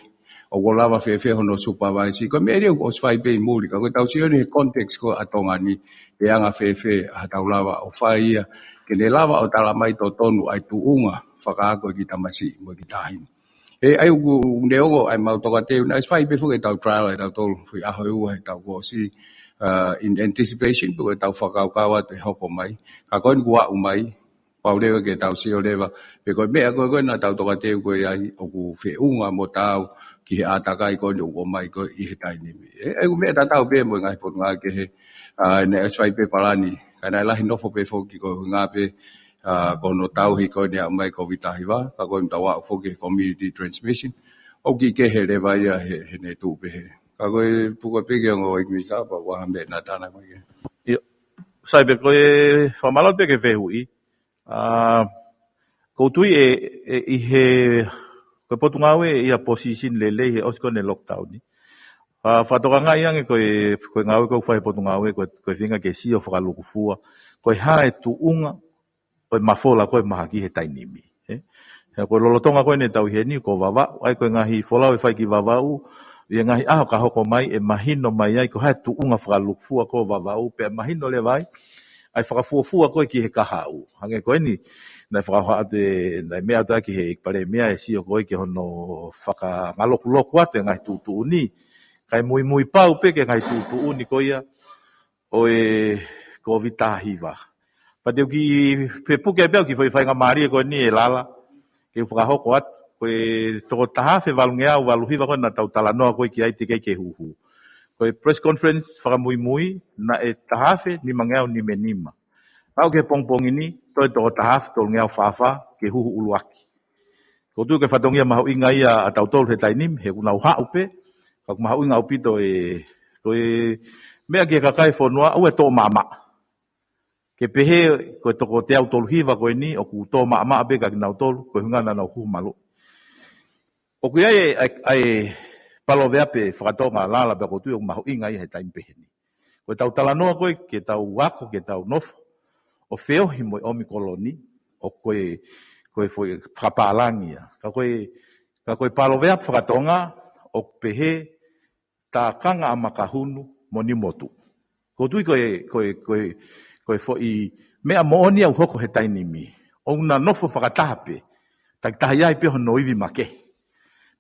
o ko lava fe hono supervise ko me o fai be muri ka ko tau si ni context ko atonga ni pe anga fe ha tau lava o fai ke ne lava o tala mai to tonu ai tu unga faka ko kita masi mo kita hin ai u ne o ai mau to ka te na fai be fo ke tau trial ai tau tolu fi a ho ai tau ko si in anticipation ko tau faka ka wa te hoko mai ka ko ni wa umai pau lewa ke tau sio lewa. Pe koe mea koe na tau toka teu koe ai o ku whiunga mo tau ki he atakai koe o mai koe I he tainimi. E ku mea tatau pe mo ngai potu ngā ke he ne aswai pe palani. Kana lahi nofo pe foki koe ngā pe kono tau hi koe nea mai COVID-19 wa. Ka koe mtawa foki community transmission. O ki ke he lewa ia he ne tu pe he. Ka koe puko peke o ngoi kumisa pa waha me na tana koe ke. Sai pe koe whamalot pe ke whehui. Koutui I he koe potu ngawe I a position lele he osko ne lockdown ni. Whatoka ngā iange koe ngawe koe whai potu ngawe koe whinga ke si o whakalukufua. Koe hae tu unga koe mafola koe mahaki he tainimi. Koe lolotonga koe ne tau he ni ko wawa. Ai koe ngahi wholau whai ki wawau. Ia ngahi aho ka hoko mai mahino mai ai ko hae tu unga whakalukufua ko wawau. Pe mahino le vai. Ai whakafuafua koe ki he kahau. Hange koe ni, nai whakahoate, nai mea ta ki he ikpare mea e sio koe ki hono whakangaloku ate ngai tūtu uni. Kai mui pau peke ngai tūtu uni koe ia, o e COVID-19. Pateu ki pepuke peo ki whaiwhainga maria koe ni e lala, ke whakahoko atu, koe toko tahafe walungeau waluhiwa koe na tau talanoa koe ki aite kei ke huhu. Koe press conference whakamui na e tahafe ni mangeau ni menima. Kau ke pongpong ini, toi toko tahafe tol ngeau whawha ke huhu uluaki. Ko tu ke whatongia mahu inga ia a tau tolu he tainim, he kunau haupe, kau mahu inga upito koe mea ke kakai whanua, au e tō mama. Ke pehe koe toko te au tolu hiva koe ni, o ku tō mama abe ka kinau tolu, koe hungana nau huhu malu. O kui ai palo veape whakatonga lala pe kotu o mahu inga I he taim peheni. Koe tau talanoa koe, ke tau wako, ke tau nofo, o wheohi mo omi koloni, o koe foi whakapalangi ia. Ka koe palo veape whakatonga, o pehe ta kanga a makahunu mo ni motu. Kotui koe foi mea mooni au hoko he tainimi. O na nofo whakatahape, tak tahayai pe hono iwi make.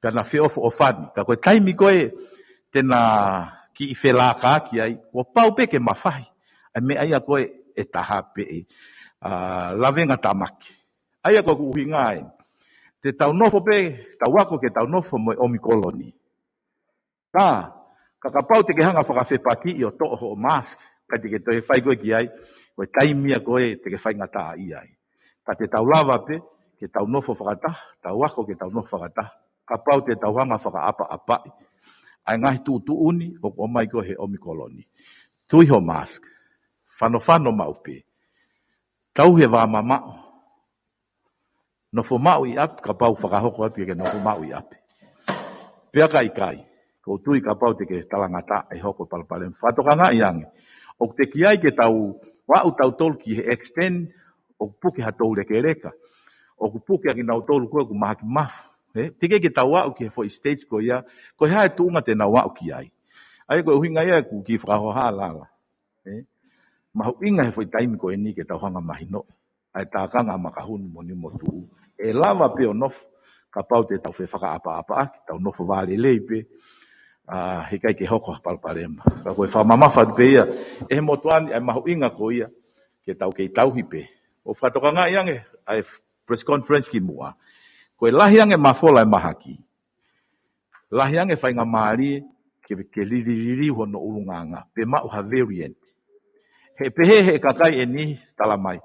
Pena whiofo o whani. Ka koe taimi koe tena ki I whelaka ki ai. Ko pau pe ke mawhahi. Ai me aia koe e taha pe e. Lavenga tamaki. Aia koe kuhi ngai. Te tau nofo pe, tau wako ke tau nofo mo omi koloni. Ka kapau te ke hanga whakawhepaki I o to'o ho o mask. Ka te ke toi whai koe ki ai. Koe taimia koe te ke whai ngata I ai. Ka te tau lava pe, ke tau nofo whakatah. Tau wako ke tau nofo whakatah. Kapau te tauhanga whakaapa-apa. Ai ngahi tūtu uni, o mai ko he omi koloni. Tui ho mask. Whano maupe. Tau he wā mamao. Nofo mau I ape, kapau whakahoko atu ke nofo mau I ape. Pea kai. Ko tui kapau te ke talangata e hoko palpalem. Whatoka ngā iange. O te ki ai ke tau, wau tau tolu ki he extend, o puke hatou reka. O puke aki nau tolu koe ku mahaki mafu. Tike ke tau wau ki he foi stage ko ia, ko hae tuunga te na wau ki ai. Ai ko uhinga ia ku ki whakahoha lala. Mahu inga he foi taimi ko ni ke tau hanga mahino. Ai tākanga makahunu mo ni motu. E lava pe o nofu, ka pau te tau whakaapa-apa, tau nofu vale leipe, he kai ke hoko palparema. Ka koe whamamafa pe ia, e he motuani ai mahu inga ko ia, ke tau kei tauhi pe. O whatoka ngā iange, ai press conference ki mua. Koe lahiange mafola e mahaki. Lahiange whainga maari ke liriri hono urunganga. Pe mau ha variant. He pehe he kakai e ni talamai.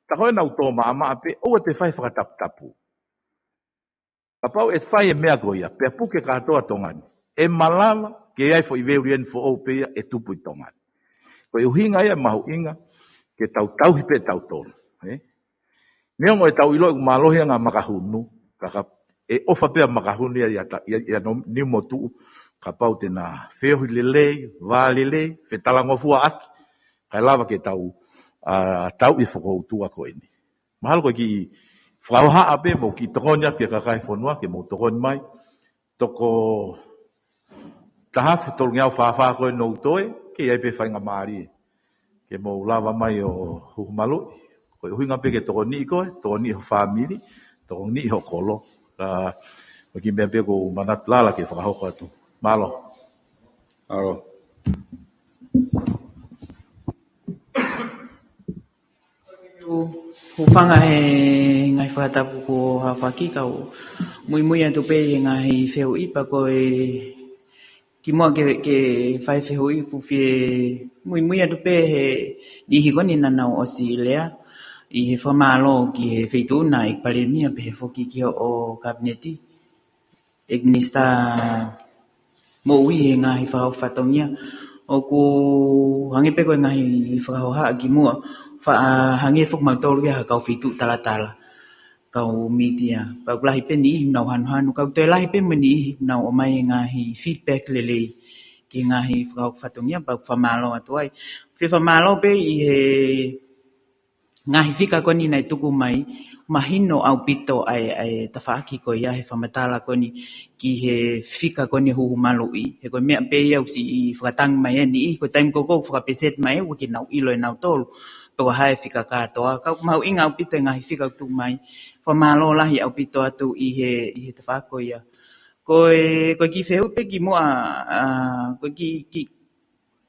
Takoe nau tō maama pe oua te whai whakatapu. Kapau e whai e mea goia. Pe puke katoa tongani. E malama ke ai fo I variant fo o pe e tupu I tongani. Koe uhinga ia mahu inga ke tau tauhi pe tau tonu. Neongo e tau ilo e kumalohi ngā makahunu. Kaka e ofa pea makahunu ia ni motu kapau tena wheohi lelei, wā lelei, whetalangofua aki. Kai lava ke tau tau I whakoutua koe ni. Mahalo koe ki whauha ape mo ki tokonia pia kakai whanua ke mo tokoni mai. Toko tahafi tolu ngiau whawha koe no utoe ke iai pe whainga maari. Ke mo lava mai o hukumalu. Koe uhinga pe ke tokoni koe, tokoni ho whamiri. Toko ni ho kolo. Ki mea pe ko manat lala ke whakahoko atu. Malo. Aro. Hufanga he ngai whakatapu ko hawhaki kau mui atu pe ngai wheu ipa ko ki mua ke whai wheu ipu fie mui atu pe he dihi koni nanau o si lea I he whamalo ki he wheituna ik paremia pe he whoki ki o kabineti ik nista mo ui he ngahi whahau whatongia o ku hangi pe koe ngahi whakahoha ki mua hangi fuk mautolu kia kau fitu tala kau media pau lahi pe ni nau hanu kau te lahi pe meni nau o mai ngahi feedback lele ki ngahi whatongia pau whamalo atu ai whamalo pe I he ngahi fika koni nei tuku mai mahino au pito ai tawhaaki ko ia he whamatala koni ki he fika koni huhumalu I he koe mea pe iau si I whakatang mai ni ko taim koko whakapeset mai waki nau ilo nau tolu Pau hae fika katoa. Kau mau inga au pito ngahi fika tu mai. Whamalo lahi au pito atu I he te whako ia. Koe ki wheu pe ki mua, koe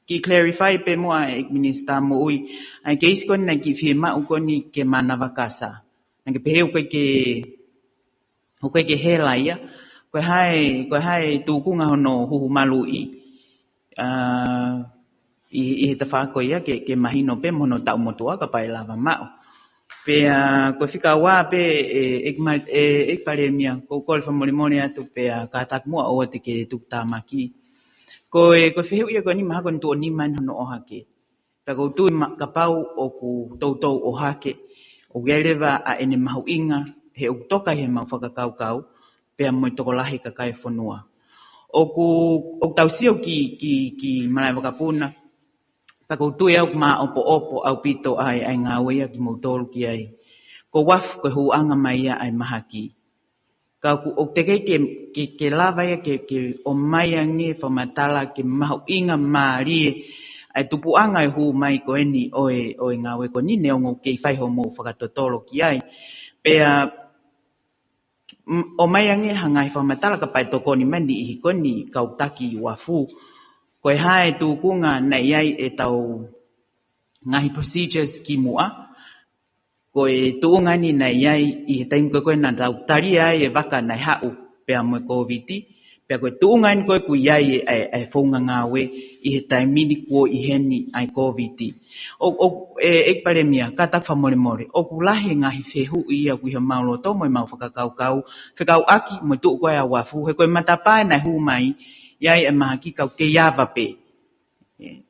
ki clarify pe mua ek minista mo ui. Ai ke isi koni na ki whie mau koni ke mana wakasa. Nang ke peheu koe ke hela ia. Koe hae tūkunga hono huhu malu I te whako ia ke mahino pe mono tau motua ka pai lava mau. Pe koe whika wā pe ek paremia ko kol whamorimone atu pe kātak mua o te ke tuk tāmaki. Koe whiheu ia koe ni maha koe tu o ni man hono o hake. Pe kou tui ka pau o ku tautou o hake o gelewa a ene mahu inga he o toka he mau whakakau pe moi toko lahi ka kai whanua. O tausio ki malai wakapuna Pako tui au ma opo au pito ai ngā wea ki mautoro ki ai. Ko waf koe huanga mai ai mahaki. Ka ku o te ke lava ia ke o mai angi whamatala ke mahu inga maarie ai tupuanga hu mai ko eni oe ngā wea ko ni neongo ke whaiho mo whakatotoro ki ai. Pea o mai angi hangai whamatala ka pai toko ni mani I koni kautaki wafu. Koe hae tūkunga nei ai tau ngahi procedures ki mua. Koe tūkunga ni nei ai I he taim koe na tau tari ai waka nei hau pea moe COVID. Pea koe tūkunga ni koe kui ai whaunga ngāwe I he taim mini kuo I heni ai COVID. Ek paremia, katak whamoremore. O kulahi ngahi whehu ia kui he maulo tō moe mau whakakau. Whekau aki moe tuu koe a wafu. He koe matapae nei hu mai. Iai maha ki kau ke iawa pe.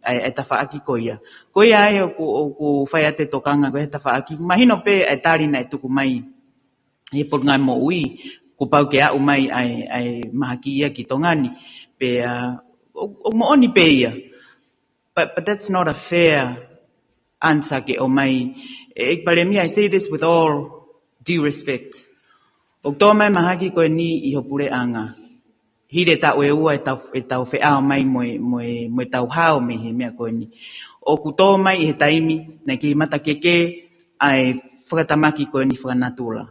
Ai tawhaaki ko ia. Ko ia ai o ku whai ate tokanga ko he tawhaaki. Mahino pe ai tari nei tuku mai. He por ngai mo ui. Ku pau ke au mai ai maha ki ia ki tongani. Pe o mo oni pe ia. But that's not a fair answer ke o mai. Ek paremi, I say this with all due respect. O tō mai maha ki ko ni I hopure anga. Hire tau ua e tau wheao mai moe tau hao me he mea koe ni. O ku tō mai he taimi, nei ki mata keke ai whakatamaki koe ni whakanatula.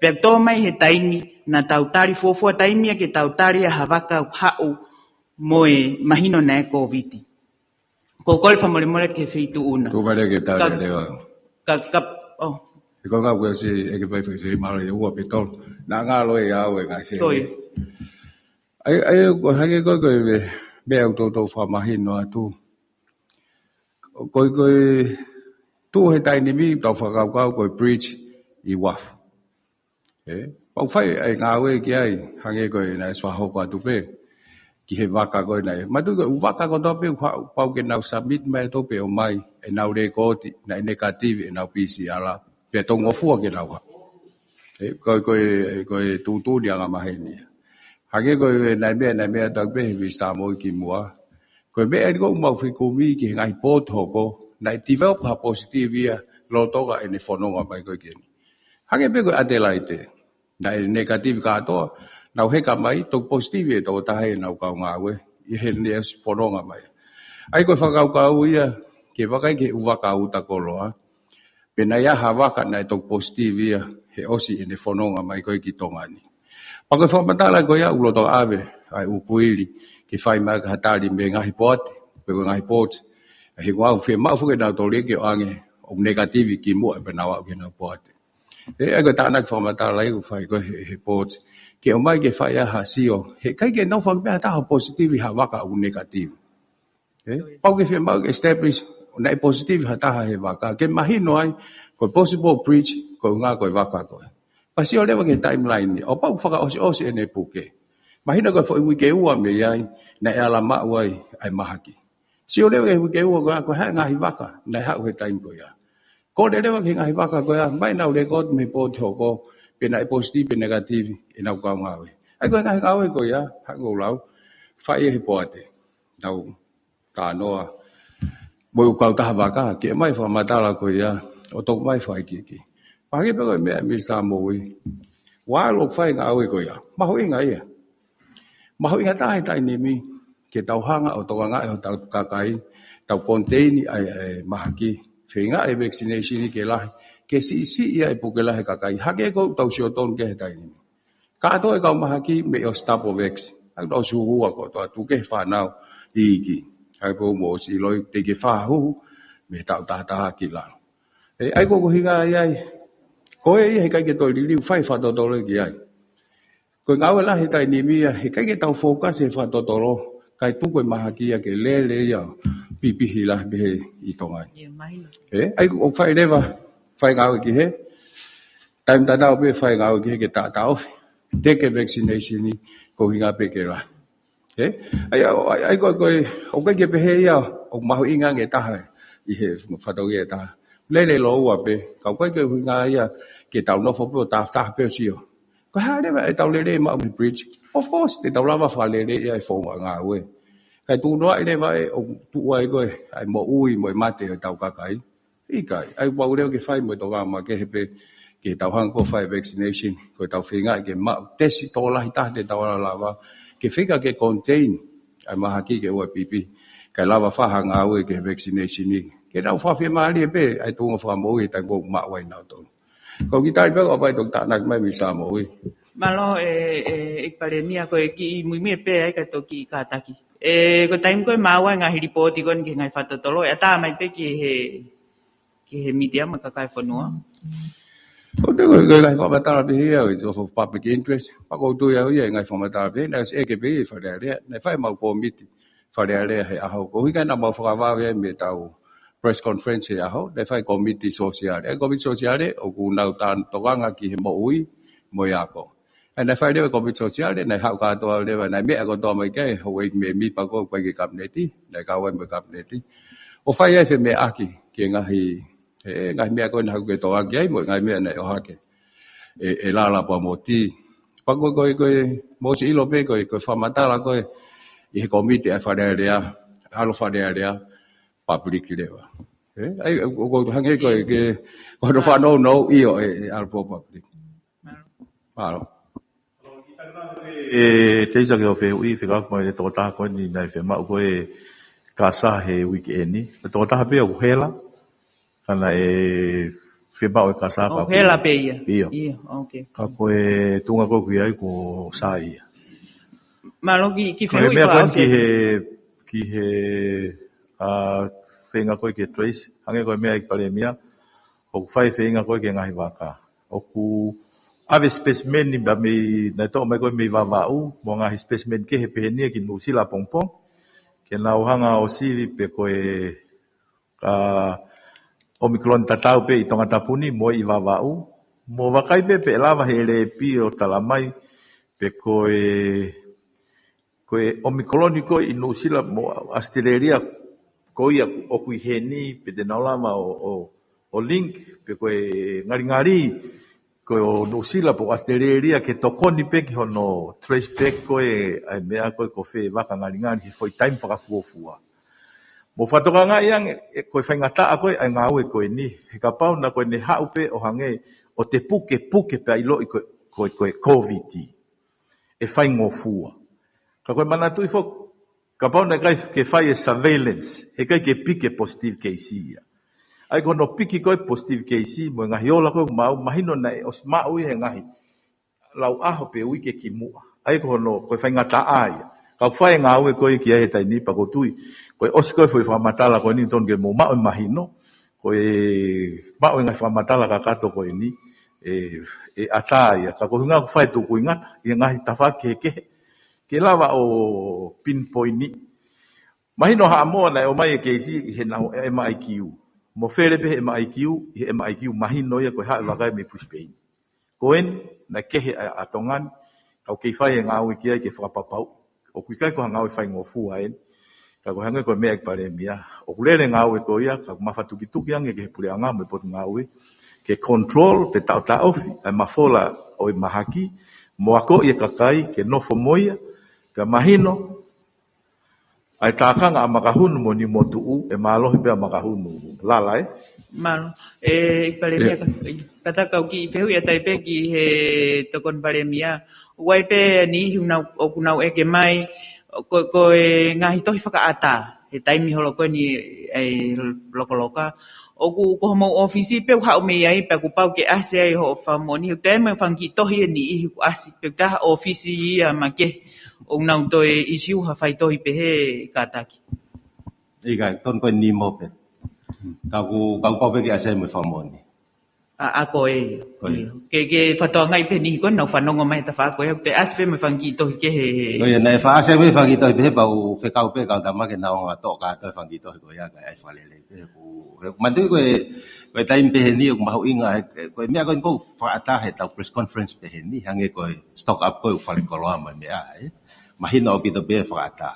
Pea tō mai he taimi, na tau tari fuafua taimi ke tau tari a hawaka hau moe mahino nei COVID. Ko kole whamorimore ke whitu una. Tu vale ke tau rewa. Ko ngā kua si eke pai whi mara I ua petol. Nā ngā loe au ngā se. Ai ko hange koe mea au tōtou whamahino atu. Koe tū he taini mi tau whakaukau koe bridge I waf. Pau whai ai ngā ue ki ai hange koe nai swahoko atu pe. Ki he waka koe nai. Matu koe waka ko tope pau ke nau submit mai tope o mai. E nau rekoti, nai negative e nau PCR. Pea tongo fua ke nau ha. Koe tūtū ni anga maheni. Hage koe nai mea tau pehe vista moi ki mua. Koe mea ni kou mau whikumi ki ngai pot hoko. Nai develop ha positive ia lo toka e ne whanonga mai koe keni. Hage pe koe Adelaide. Nai negative katoa. Nau heka mai tok positive e toko tahe nau kau ngāwe. I he ne whanonga mai. Ai koe whakau ia ke wakai ke uwaka uta koloa. Pena ia hawaka nai tok positive ia he osi e ne whanonga mai koe ki tongani. Pako whamatala koe ia uloto awe ai ukuiri ki whai mai ka hatari me ngahi poate, pe koe ngahi pote. He ngau whi mau fuke nau tō leke o ange o negative ki mo e penawa ke na poate e ko ta na formata lai ko fai ko he pot ke o mai ke fai a hasio he kai ke no fa be ta positive ha waka o negative pau ke fe mau establish na positive ha ta he waka ke mahino ai ko possible preach ko nga ko waka ko pasio le ke timeline ni o pau fa o se ne puke mahino ko fo ke ua me ai na ala ma wai ai mahaki sio le ke ua ko ha nga hi waka na ha ko time ko ya ko le ke nga hi waka ko ya mai na le ko me po tho ko pe na positive pe negative ina ko nga we ai ko nga nga we ko ya ha ngo lau fa e po ate nau ta no bo ko ta waka ke mai fa matala ko ya o to mai fa ki pa ke pe me sa mo we wa lo fa nga we ko ya ma ho nga ya ma ho nga ta ni mi ke tau hanga o to nga o tau kakai tau contain ai mahaki fenga ai vaccination ke la ke si ai pukela he kakai hake ko tau sio ton ke tai ni ka to e ka mahaki me o stapovex ak do su hu ko to tu ke fa nau iki ai po mo si loi te ke fa hu me tau ta ki la ai ko hinga ai ko he kai ke to li fai fa to le ki ai ko ngau la he tai ni mi he kai ke tau focus e fa to lo kai tu ko mahaki ke le ya pipi hila be i tonga ai ko fai leva fai ngau ki he time ta dau be fai ngau ki ke ta tau te ke vaccination ni ko hinga pe ke la ai ko o ke pe he ya o ma inga nge ta i he fa to ye ta le lo wa pe ka ko ke hinga ya ke tau no fo ta pe sio ko ha le ba tau le ma bridge of course te tau lava fa le ya fo nga we kai tu no ai le va o tu ai ko ai mo ui mo mate tau ka kai i kai ai wa le ke fai mo to ga ma ke pe ke tau hang ko fai vaccination ko tau finga ke ma tesi to la hita te tau la lava ke figa ke contain ai ma haki ke o pipi kai lava fa hang au ke vaccination ni ke tau fa fi ma li pe ai tu fa mo i ta go ma wai na to ko ki tai pe ko pai to ta na mai mi sa mo i malo pandemia ko ki muy me pe ai ka to ki ka ta ki ko time ko ma wa nga report kon ki ngai fa to lo ata mai pe ki he media ma ka kai fo no ko te ngai fa ba ta be here is of public interest pa ko tu ya ye ngai fa ma ta be na se ke be fa le na fa ma ko miti fa le he a ho ko hi ka na ma fa va ve me ta press conference ya ho le fa committee social committee social o ku na ta to nga ki mo ui mo ya ko and if I do committee social na ha ka to le na me ko to mai ke ho me mi pa ko ke cabinet na ka wa me cabinet o fa ye fe me aki ke nga hi ngai me ko na ko to ga ai mo ngai me na o ha ke e la pa mo ti pa ko mo si lo pe ko fa mata la ko i committee fa le ya alo fa le ya public le wa ai ko hange ko ke ko fa no i o al public alo te isa ke o fe ui fika ko e to ta ko ni na fe ma ko e kasa he weekend ni to ta pe o hela kana e fe ba o kasa pa o hela pe ia okay ka ko e tunga ko ku ai ko sai malo ki fe ui pa ki he a fenga ko ke trace hange ko me ai pandemia o fai fenga ko ke ngai waka o ku ave specimen ni ba me na to me ko me va u mo nga specimen ke he pe ni ki no sila pongpong ke na o hanga o si pe ko e ka omicron tatau pe i tonga tapuni mo i va u mo va kai pe lava he le pi o talamai pe ko e omicron ko i no sila mo Australia ko ia o ku he ni pe de na lama o link pe ko e ngari ko no sila po Australia ke tokoni pe ki hono trace back ko e ai mea ko fe vaka ngari foi time fa fuofua mo fatoka nga yang ko fa ngata ko ai ngawe ko ni he ka pau na ko ne ha upe o hange o te puke pe ilo ko covid e fa ngofua ka ko mana tu fo ka pau na kai ke fa surveillance e kai ke pike positive case ia ai kono piki ko positive case mo ngahi ola ko mau mahino na os mau he ngahi lau aho pe wike ki mu ai kono ko fa ngata ai ka fa ngawe ko ki ai tai ni pa ko tui ko os ko foi fa matala ko ni ton ke mo mau mahino ko ba o ngai whamatala ka kato ko ini, atai, ka ko hunga ko whai tu kuingata, i ngahi tawha ke lawa o pinpoint ni. Mahino ha amoa na o mai ke isi he nao MIQ. Mo where pe MIQ, he MIQ mahino ia koe hae wakai me pushpein. Koen, na kehe atongan, au kei whai e ngāui kia ke whakapapau. O kui kai ko ngāui whai ngofu aen. Ka ko hangai ko mea ek pare mia. O kulele ngāui ko ia, ka mawhatuki ange ke he pule anga me potu ngāui. Ke control pe tau ta ofi, ai mafola o i mahaki, mo ako ia kakai, ke nofo moia, ka mahino, ai tākanga a makahunu mo ni motu e mālohi pia makahunu. Lala Malo. Pare mia kata kau ki fehu ia taipe ki he tokon pare mia. Wai pe ni hunau o kunau eke mai ko ngahi tohi whakaata. He taimi holo koe ni lokoloka. O ku homo ofisi pe hau me ai pe ku pau ke ase ai ho famoni. Te me fangi tohi ni i ku asi pe ta ofisi ia make. O nau toi isiu ha fai tohi pe he kataki. Ika ton koe ni mo pe. Kau pau pe ke ase me famoni. Ako ke fatoa ngai pe ni ko nau fanongo mai ta fa ko te aspe me fangi to ke he Oye na fa ase me fangi to pe pau fe kau pe kau tama ke na nga to ka to fangi to ko ya ka ai fa lele pe ku mandu ko time pe ni ko mau inga ko me ko fa ata he ta press conference pe ni hange ko stock up ko fa le ko lo ma me ai mahino pi to pe fa ata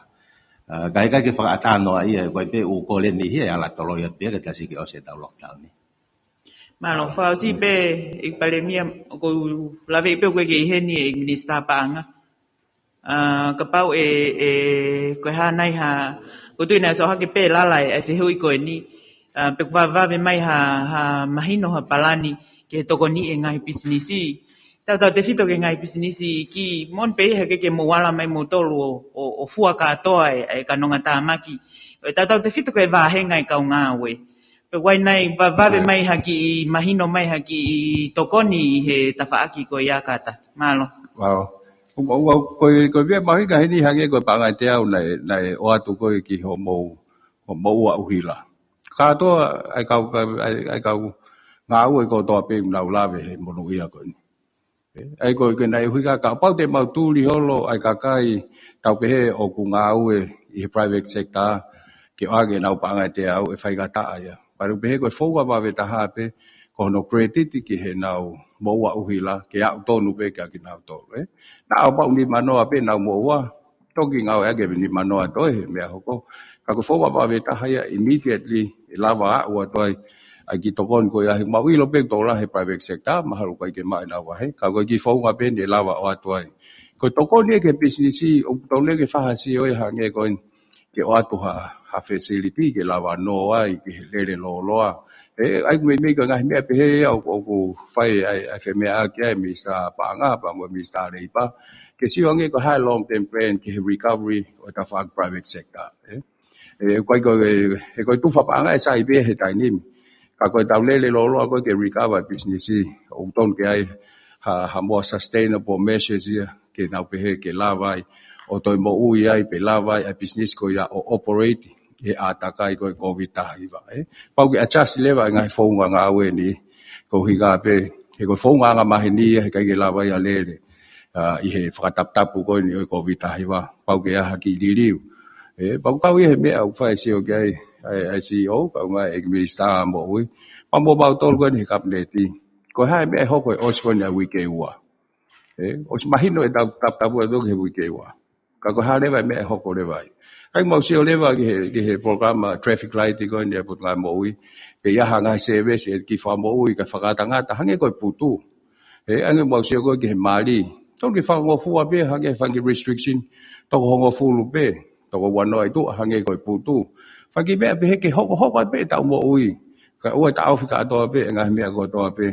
kai ke fa ata no ai ko pe u ko le ni he ala to lo ya pe ke ta si ke o se ta lockdown ni Malo fa si pe pare mia ko lave pe ko ke he ni minister panga ka pau ko ha nai ha ko tu na so ha ke pe la lai e fe hui ko ni pe va mai ha mahino ha palani ke to ko ni e ngai business ta te fito ke ngai business ki mon pe he ke mo wala mai mo tolu o fua ka to e ka nonga ta maki ta te fito ke va he ngai ka nga we Wai nai vave mai haki mahino mai haki tokoni he tafaaki ko ia kata malo. Wow. Ko via mai ka hini hange ko panga te au nei o atu ko ki ho mo wa uhila. Ka to ai kau ngā ue ko to pe nau lave he mono ia ko ni. Ai ko ke nei hui ka pau te mau tuli holo ai ka kai tau pe he o ku ngā ue i private sector ke age nau panga te au e whai ka taa ia. Paru pehe koe whaua wawe taha pe, ko no kretiti ki he nau moua uhila, ke au tonu pe kia ki nau tonu. Na au pau ni manoa pe nau moua, toki ngau ege ni manoa toi, mea hoko. Ka ko whaua wawe taha ia immediately, e lava ua toi, ai ki tokon koe ahi, mau ilo pe tola he private sector, mahalu kai ke mai nau wahe, ka koe ki whaunga pe ni lava oa toi. Ko tokon ni ke businessi, o tole ke whahasi oi hange koe, ke o atu ha facility ke lava no ai ke lele lo loa ai me ka ngai me pe he au ko fai ai fe me a ke mi sa pa nga pa mo mi sa rei pa ke si wange ko high long term plan ke recovery o ta fa private sector ko tu fa pa nga sai be he tai ni ka ko ta lele lo loa ko ke recover business o ton ke ai ha more sustainable measures ke na pe he ke lava o toi mo ui ai pe lava ai business ko ia o operate e atakai ko COVID tahiwa pau ke adjust lewa ngai fonga nga awe ni ko higa pe he ko fonga nga mahini he kai ke lava ia lele i he whakatap ko ni o COVID tahiwa pau ke aha ki liriu pau kau he me au fai si o ke ai CEO ka nga administra mo ui pa mo bau tol ko ni kapneti ko hai me ho ko osko ni wike ua o mahino e tap do ke wike ua ka ko hale vai me ho ko le vai ai mau se le vai ke he programa traffic light ko ni put ngai mo ui pe ya hanga service ki fa mo ui ka whakatanga ta hange ko putu ange mau se ko ke mali to ki fa ngo fu abe hange fa ki restriction to ko ngo fu lu pe to ko wano ai tu hange ko putu fa ki me be ke ho pe ta mo ui ka o ta au ka to pe ngai me ko to pe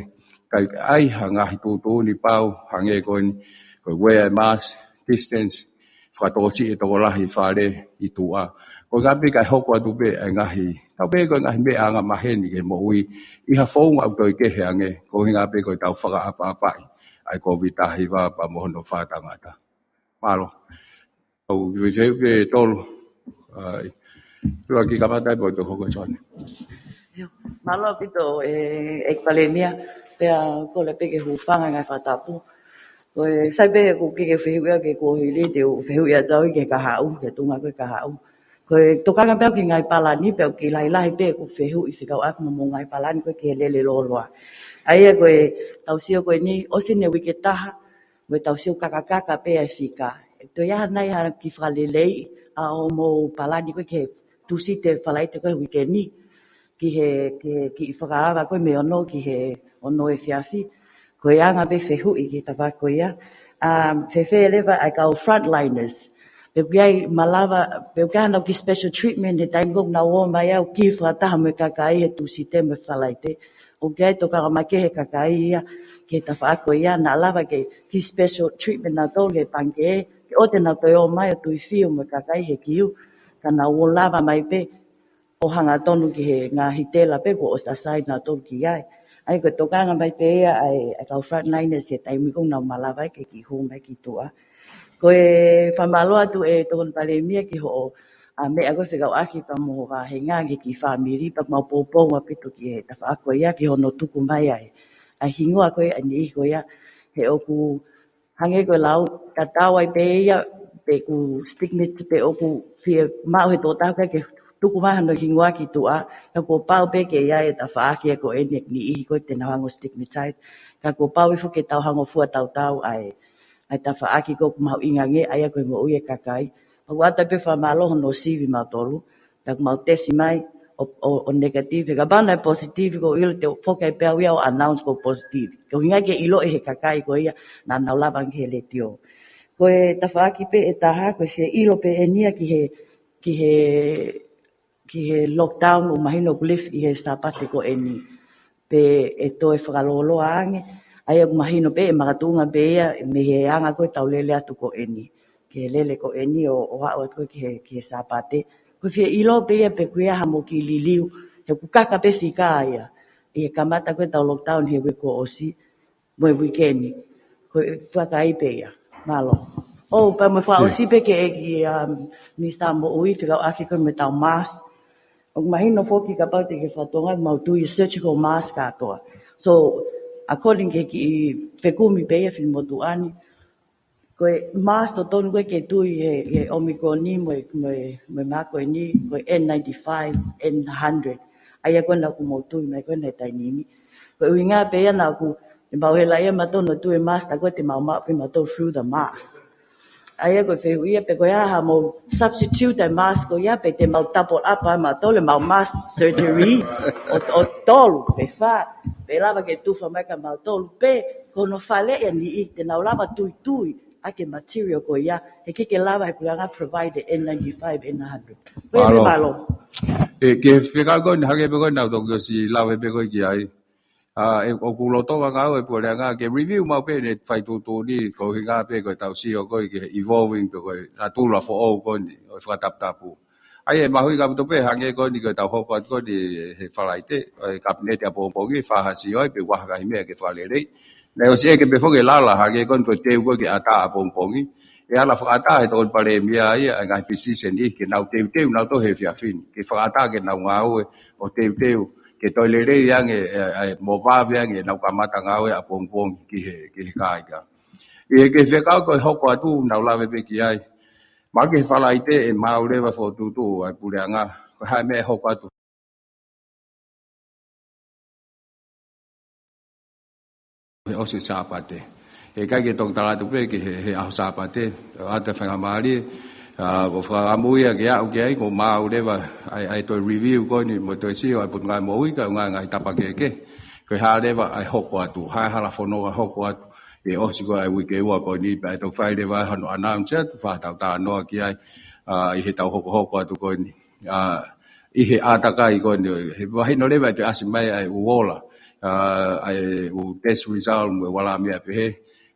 kai ai hanga tu ni pau hange ko wear mask distance whatosi e toko lahi whare i tua. Ko gapi kai hoko atu pe e ngahi. Tau pe ko ngahi me anga maheni ke mo ui. Iha whaunga au toi kehe ange. Ko hinga pe ko tau whaka apa-apai. Ai ko vitahi wa pa mohono whātangata. Malo. Au viveu ke tolu. Tua ki kamatai po to hoko chone. Malo pito ekpalemia pea ko le peke hufanga ngai fatapu. Ko sai be ko ke fehua ke ko hili te fehua tau ke kahau ke tunga ke kahau. Ko tokanga pe ki ngai palani pe ki lai lai pe ko fehu I fika ak mo ngai palani ko ke lele loloa. Ai ko tau sio ko ni osine wiketaha mo tau sio kakaka pe ai fika. To ya nai ha ki falelei a o mo palani ko ke tusi te falai te ko wikeni. Ki whakaara koe me ono ki he ono e whiawhi. Koe anga be whehu I ki tawa koe ia. Whewhe lewa ai kau frontliners. Pe kiai malawa, pe kiai anau ki special treatment he taingong na o mai au ki whakataha me kakai he tusi te me whalaite. O kiai toka mai ke he kakai ia ki tawa koe ia na alawa ki special treatment na tol he pange. Ke o te na toi o mai o tui whio me kakai he kiu. Ka na o lava mai pe. O hanga tonu ki he ngā hitela pe ko o sasai nā tonu ki ai. Ai ko tokanga mai pe ea ai kau frontliners he taimikong nau malawai ke ki hō mai ki toa. Ko e whamaloa tu e tokon palemia ki ho mea koe whikau aki pa mo wā he ngāngi ki whamiri pa mau pōpōnga pito ki he tawha ako ia ki hono tuku mai ai. Ai hingoa koe ai ni ko ia he oku hange koe lau tatawai pe ia pe ku stigmate pe oku whia mau he tōtau kai ke tuku maha no hingoa ki tua, ka ko pau pe ke ia e ta whaaki e ko enek ni ihi koe te nahango stigmatized. Ka ko pau ifu ke tau hango fua tau ai ta whaaki ko kumau inga nge ai a koe mo ui e kakai. Pau ata pe whamaloho no sivi mau tolu, ka kumau tesi mai o negative. Ka bana e positive ko ilo te whokai pia wia o announce ko positive. Ko hinga ke ilo e he kakai ko ia na naulabang he le tio. Ko e ta whaaki pe e taha ko se ilo pe e nia ki he lockdown o mahino kulif I he sapate ko eni pe e toe whakalolo ange ai o mahino pe e makatunga pe ia me he anga koe tau lele atu ko eni ke lele ko eni o hao koe ki he sapate ko fia ilo pe ia pe kuia hamo ki liliu he kukaka pe fika ia I he kamata koe tau lockdown he wiko osi mo e wikeni ko whakai pe ia malo pa mo wha osi pe ke e ki Mr. Mo ui whikau aki koe me tau mask. O mahino foki ka pau te ke whatonga mau tui surgical mask katoa. So, according ke ki whekumi peia whini motu ani, koe mask to tonu koe ke tui he Omicron ni mo mako e ni, koe N95, N100. Aia koe na ku mau tui mai koe na tainimi. Koe ui ngā peia na ku, te mau he laia matono tui mask, ta koe te mau pe mato through the mask. Aia koe whehu ia pe koe aha mo substitute ai mask ko ia pe te mau double up ai ma tole mau mask surgery o tolu pe wha pe lava ke tufa mai ka mau tolu pe kono whale e ni I te nau lava tui ake material ko ia he keke lava he kuanga provide N95 N100 pe malo ke whika koe ni hake pe koe nau tokio si lawe pe koe ki ai e o kulo toka ngau e pole ngā ke review mau pe ne whai tūtū ni ko hi ngā pe koe tau si o koe ke evolving pe koe na tūla fo o koe ni o whakataptapu. Ai e mahui ka puto pe hange koe ni koe tau hoko at koe ni he whalaite o e kabinete a pōpongi whahasi oi pe wahaka hi mea ke whalerei. Nei o si eke pe whoke lala hange koe ni koe teu koe ke ata a pōpongi. E ala whakata e tōn pare mea ia a ngai pisisen ni ke nau teu nau to he whiawhini. Ke whakata ke nau ngau e o teu. Ke toilerei yange mo vavi yange nau kamata ngawe a pongpong ki he kaika. E ke whekau koe hoko atu nau lawe pe ki ai. Ma ke whalaite e maurewa fo tutu ai pure anga. Koe hai mea hoko atu. He osi sapate. E kai ke tong talatu pe ki he aho sapate. Ata whangamari. O whakamuia ke au ke ai ko maurewa ai toi review ko ni mo toi sio ai put ngai mo ui ka ngai tapa ke ko harewa ai hoko atu hai hala fono hoko atu e osi ko ai wike ua ko ni pa to Friday wa hano announce atu fa ta no ki ai I he tau hoko atu ko ni I he ataka I ko ni he wahi no lewa te asimai ai uola ai u test result mo wala mea pe he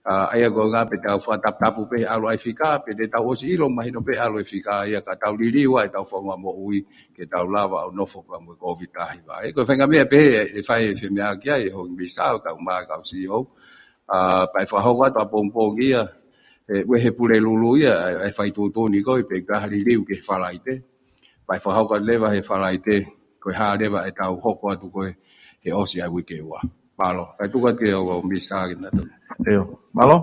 aia ko ngā pe tau whatapu pe alo ai whika pe te tau osi ilo mahino pe alo ai whika ia ka tau liriwa e tau whaunga mo ui ke tau lava o nofo ka mo COVID tahi wa. E koe whenga mea pe e whai e whimea kia e hongi misao ka umaa ka usi o. Pai whahoka tua pōngpōng ia we he pure lulu ia e whai tūtōni koe pe kahari riu ke whalaite. Pai whahoka lewa he whalaite koe hārewa e tau hoko atu koe he osi ai wike ua. Malo, kai tuka ke o misa ki natu. Eo, malo?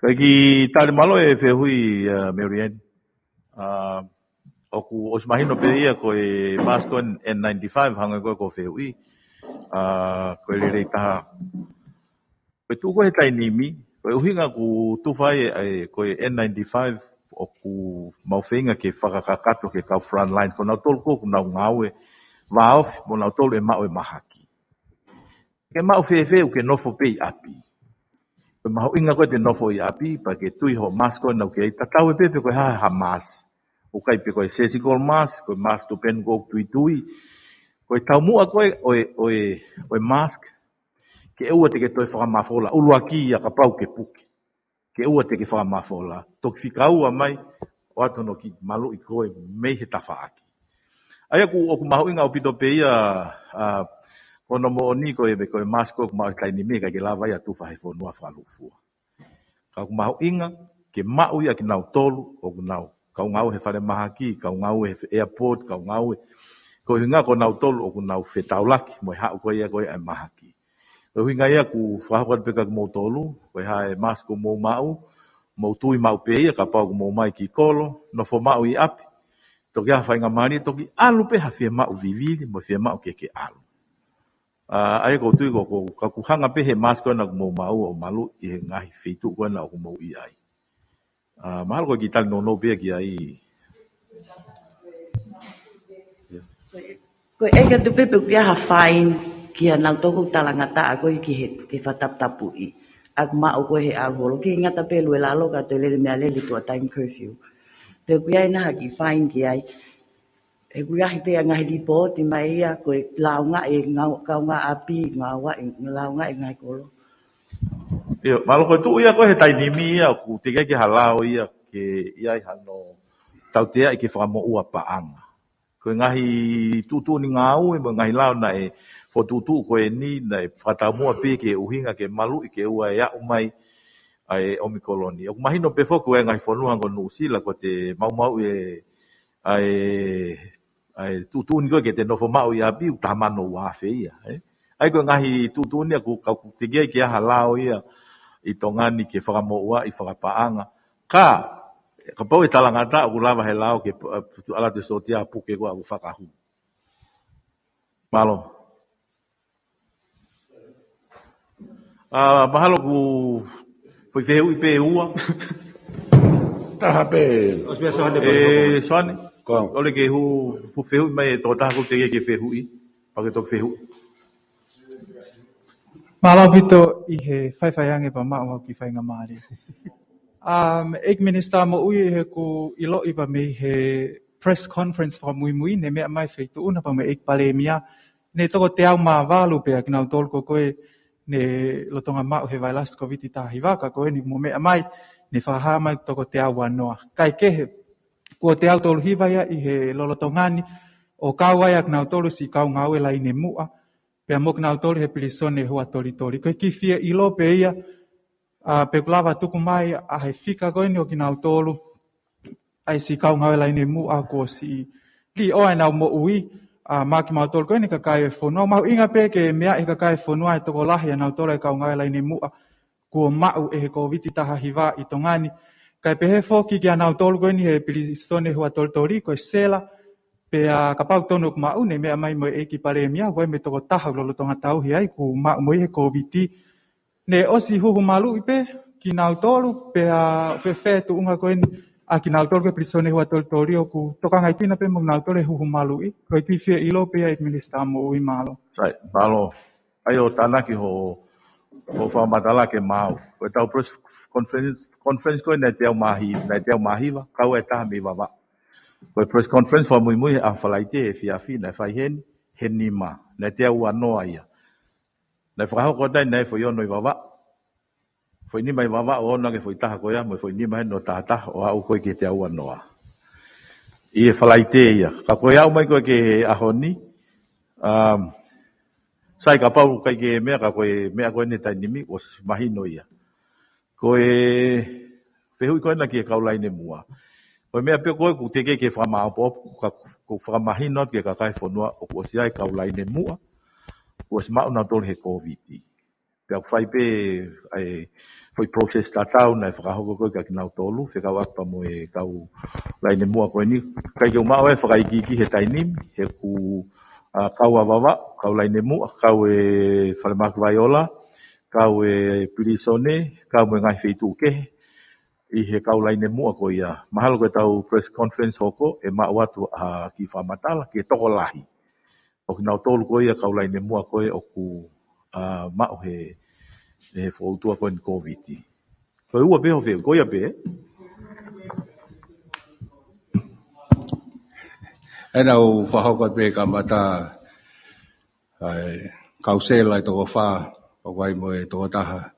Kai ki tale malo e whehui Marianne. Oku os mahino pe ia koe masko N95 hanga koe ko whehui. Koe rei taha. Koe tuko he tainimi, koe uhinga ku tufai e koe N95 o ku mauwhenga ke whakakakato ke kau frontline. Ko nau tolu ko nau ngawe vaofi mo nau tolu e mau e mahaki. Ke mau whewheu ke nofo pe i api. Koe mahu inga koe te nofo i api pa ke tui ho masko nau ke tatau e pepe koe hae Hamas. O kai pe koe surgical mask, koe mask tu pen ko tui. Koe tau mua koe oe mask. Ke ua te ke toi whakamafola, uluaki ia ka pau ke puki. Ke ua te ke whakamafola, toki whikaua mai, o atono ki malu i koe mei he tawhaaki. Aia ku oku mahu inga o pito pe ia, kono mo oni koe me koe masko ku mahu taini me, ka ke lava ia tuwha he whonua whalufua. Ka ku mahu inga, ke mau ia ki nau tolu, o ku nau, kau ngau he whare mahaki, kau ngau he airport, kau ngau he, koe hinga ko nau tolu, o ku nau whetaulaki, mo he hau koe ia koe ai mahaki. Koe hinga ia ku whahakat peka ku mou tolu, koe hae masko mou mau, mou tui mau pe ia, ka pau ku mou mai ki kolo, no fo mau i api. Toki a whainga mani, toki alu pe ha whia mau vivili, mo whia mau ke alu. Ai ko tui ko ka ku hanga pe he masko na ku mou mau o malu, i he ngahi whitu koe na o ku mou i ai. Mahal ko ki tali no pe ki ai. Koe ega tu pepe kia ha fine kia nau toku talangata a koe ki he ke whataptapu i. Ak mao koe he aholo. Ki ngata pe lue lalo ka te lele mea lele tua time curfew. Pe kuia ina ha ki fine ki ai. E kuia hi pe ngahi di po ti mai ia koe launga e kau ngā api ngawa e launga e ngai kolo. Iyo, malo ko tu ia ko he tainimi ia ku te ke halao ia ke ia hano tau tea i ke whakamo ua paanga. Ko ngahi tutu ni ngau e ngahi lao na e fo tutu ko e ni na e whatamua pe ke uhinga ke malu i ke ua e au mai ai omikoloni. O mahino pe foku e ngahi whanua ko nusila ko te mau e ai tutu ni ko ke te nofo mau i api utamano wafe ia. Ai ko ngahi tutu ni aku te ke halao ia i tongani ke whakamo ua i whakapaanga. Ka pau e talangata o lava he lao ke ala te sotia puke ko aku whakahu. Malo. Mahalo ku foi feu i pe ua. Taha pe. Soane. Ole ke hu feu mai to taha ku te ke feu i. Pa ke to feu. Malo bito i he whaiwhaiange pa mao ki whainga maari. Ek minister mo ui he ku ilo iba me he press conference pa mui ne mea mai feitu una pa me ek palemia ne toko te au maa walu pe aki nau tolko koe ne lotonga mau he vailas COVID tahi waka koe ni mo mea mai ne whaha mai toko te au wanoa. Kai kehe kua te au tolu hiwaya i he lolotongani o kawai aki nau tolu si kau ngau e lai ne mua pe amok nau tolu he pilisone hua tori. Koe ki fia ilo pe ia pe kulava tuku mai a he fika koe ni o ki nau tolu ai si kau ngau e lai ne mua ko si li oa nau mo ui maki mau tolu koe ni kakai e whonua. Mau inga pe ke mea i kakai e whonua e toko lahi a nau tolu e kau ngau e lai ne mua kua mau e he COVID taha hiwa i tongani. Kai pe he whoki ki a nau tolu koe ni he pilisone hua tori koe sela pe ka pau tonu ku mau ne mea mai mo e ki pare mea koe me toko taha lolo tonga tau hi ai ku mau mo i he COVID ne osi huhu malu ipe ki nau tolu pe fe tu unga koe ni a ki nau tolu ke pilisone hua tori o ku toka ngai pina pe mo nau tolu e huhu malu i koe ki fia ilo pe ai minister mo ui malo. Right, malo. Ayo tanaki ho whamatala ke mau. Koe tau press conference koe nei te au mahi wa, kau e taha mi wawa. Koe press conference wa mui a whalaite e fiafi, nei whai he nima, nei te au anoa ia. Nei whakahau kotai nei fo iono i wawa. Fo nima i wawa o ona ke fo taha koea, mo fo nima he no taha o au koe ke te au anoa. I e whalaite ia. Ka koe au mai koe ke ahoni, sai ka pau kai ke mea ka koe mea koe ne tai nimi o mahino ia. Koe fehui koe na ki e kaulai ne mua. Koe mea pe koe ku te ke whamao po ka ko whakamahino ke kakai whanua o kua siai kaulai ne mua, kua si mau nau tole he COVID. Pea whai pe foi process tatau na whakahoko koe ka kinau tolu, whekau apa mo e kau lai ne mua koe ni, kai keu mau e whakaikiki he tainim, he ku kau awawa, kau lai ne mua, kau e whalemak vaiola, kau e pirisone, kau e ngai wheitu kehe, I he kau lai ne mua ko ia. Mahalo koe tau press conference hoko e mau atu ki whamatala ki toko lahi. O ki nau tolu ko ia kau lai ne mua koe o ku mau he whautua koe ni COVID. Koe ua beho wheo, koe ia be? E nau whahoko pe ka mata kau sela I toko wha o kai mo e toko taha.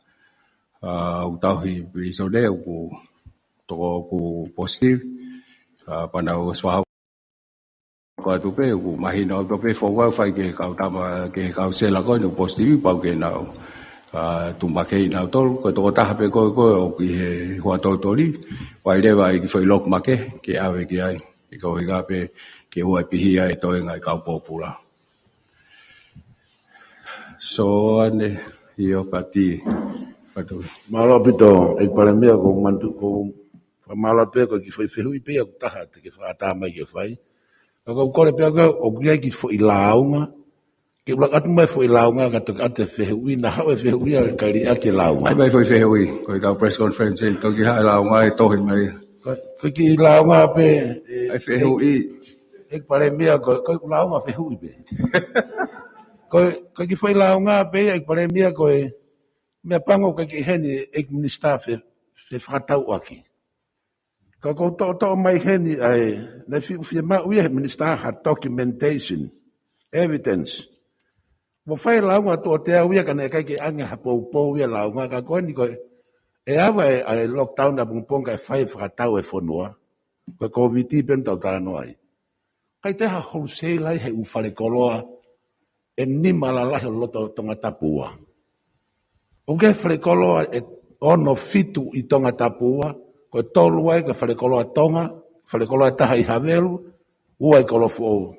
Utauhi bisode ku toko ku positive panau swa ko tu pe ku mahino to pe fo wa fai ke kau tama ke kau sela ko no positive pa ke na tu ma ke na tol ko to ta pe ko o ki he wa to tori wa ile wa ki foi lok ma ke ave ki ai ko ga pe ke wa pi hi ai to ngai kau popula so ane io pati Malo pito e para mea ko mantu ko malo pe ko ki foi fehui pe ko taha te ke fa ta mai ke fai. Ko ko le pe ko kia ki foi launga. Ke bla atu mai foi launga ka to ate fehui na hawe fehui al kali ake launga. Mai foi fehui ko ta press conference to ki ha launga to hi mai. Ko ki launga pe ai fehui e para mea ko launga fehui pe. Ko ki foi launga pe e para mea ko me pango ka ki heni ek minister fe whakatau aki. Ka ko to mai heni ai na fi ma ui minister ha documentation evidence. Mo fai launga to te ui ka ne ka ki anga ha po ui launga ka ko ni ko e ava ai lockdown na bungpong ka fai whakatau e whanua. Ko COVID pen tau tano ai. Kai te ha wholesale ai he ufale koloa e ni malalahi loto tonga tapua. O ke wharekolo e ono fitu I tonga tapua, ko tolu ai ka wharekolo a tonga, wharekolo a taha I havelu, ua I kolofu ou.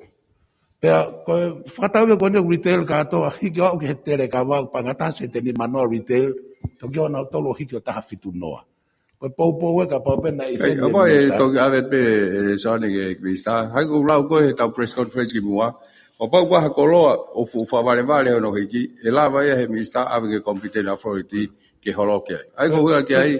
Pea, ko whakatau e kone retail katoa, hiki au ki he tere ka wau, pangatase te ni manoa retail, toki ona tolu hiki o taha fitu noa. Ko pou e ka paupena I hene. Apa e toki avet pe sone ke kvista, hai ko lau ko e tau press conference ki mua, o pau kwa hakoloa o fufa vale ono hiki, e lava ia he minister ave ke competent authority ke holo ke ai. Ai ko hua ke ai,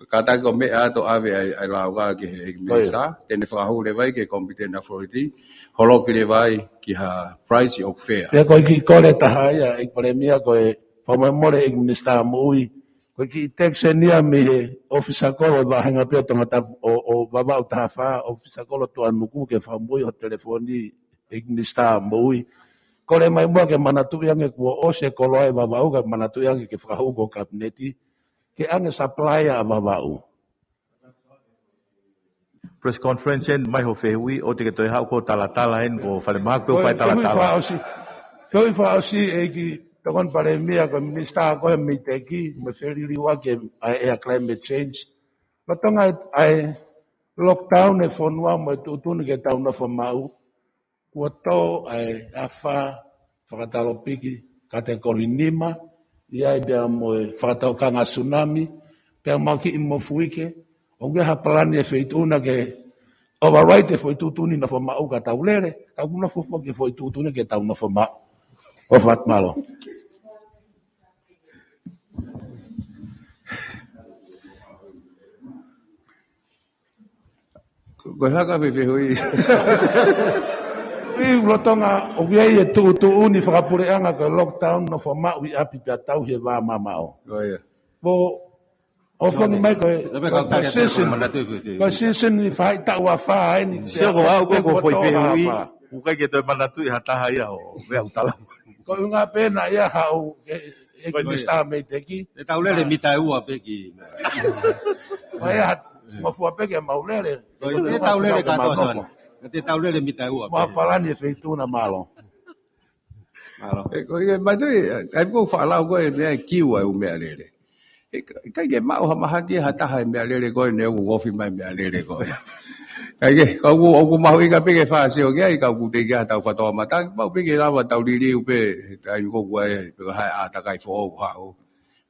kata ko me ato ave ai lauga ke he minister, tene whakahule vai ke competent authority, holo ke le vai ki ha price o fair. Pea ko ki kore taha ia, ek paremia ko e whamamore ek minister mui, ko ki tekse nia me he officer kolo wahanga pia tonga tapu o wawau taha wha, officer kolo toa nuku ke whamui o telefoni, Ignista mui kore mai mua ke manatu yang ko ose kolo e babau ka manatu yang ke frahu ko kabineti ke ang supplier babau press conference mai ho fehui o te ke toi hau ko talatala en ko fale mak pe fai talatala foi fa e ki tokon pare mia ko minista ko me teki me feri liwa ke e climate change patonga ai lockdown e fonua mo tutun ke tauna fo mau Kua tau ai awha whakatalo piki kategori 5, ia I bea mo whakatau kanga tsunami, bea maki I mo fuike, o nge hapalani e whaituna ke override e whaitutuni na whamau ka taulere, ka kuna fufo ke whaitutuni ke tau na whamau. O whatmalo. Koe haka pepe hui. I lotonga o viei e tuuni whakapureanga ka lockdown no whamau I api pia tau he wā mamao. Bo o whangi mai koe season ni whai tau a wha ni se ko au ko foi fehui u kai ke te manatu I hataha ia o vea utala. Ko unga pena ia hau e kinista mei teki. E taulele mita ua peki. Mai hat mo fua peki maulele. E taulele katoa sana. Te taulele mita ua. Ma palani e feituna malo. Ko ia mai ai ko whaalau ko e mea kiwa u mea lele. Kai ke mau hamahaki hataha e mea lele ko e neu gofi mai mea lele ko. Kaya kau mahu ika pe ke fase o kia ika ku te kia tau whatoa matang, mau pe ke lawa tau liriu pe, tai ko kuai, pe hai a takai fo o hao,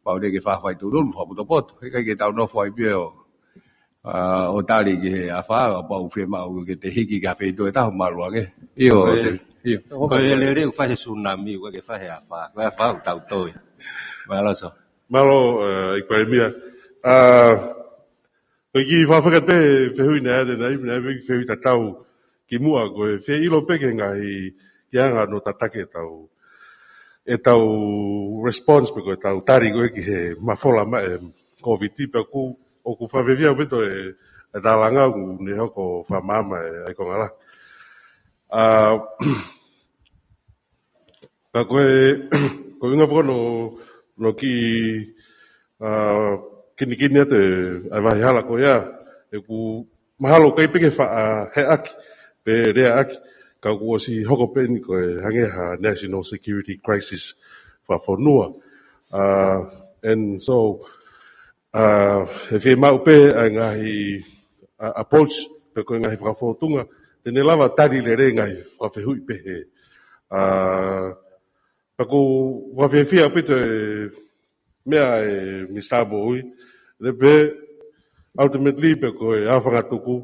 mau te ke whawhai tu run, whaputo poto, ika ke tau no whai pe o tali ke a wha, o pau whi mau ke te hiki ka whi tu e tahu marua ke, iyo. Ko le le fa tsunami ko ke fa a fa, ko fa tau toi. Malo so. Malo economia. Ko ki fa fa te fehui na de na fehui tatau ki mua ko fe ilo pe ke ngai yang no tatake tau. E tau response pe ko tau tari ko ki he mafola ma covid pe ku o ku fa vevia beto e dalanga ku ne ko fa mama e ko ngala. Ka ko inga po no ki kini te ai vai hala ko ia e ku mahalo kai peke fa he aki pe rea aki ka ku si hoko pe ni ko hange ha national security crisis fa fonua and so he fe mau pe ngai approach pe ko ngai fa fotunga tene lava tari le re ngai fa fe hui pe he Ako wawewhia pito mea Mr. Boy, le pe ultimately pe ko awhangatuku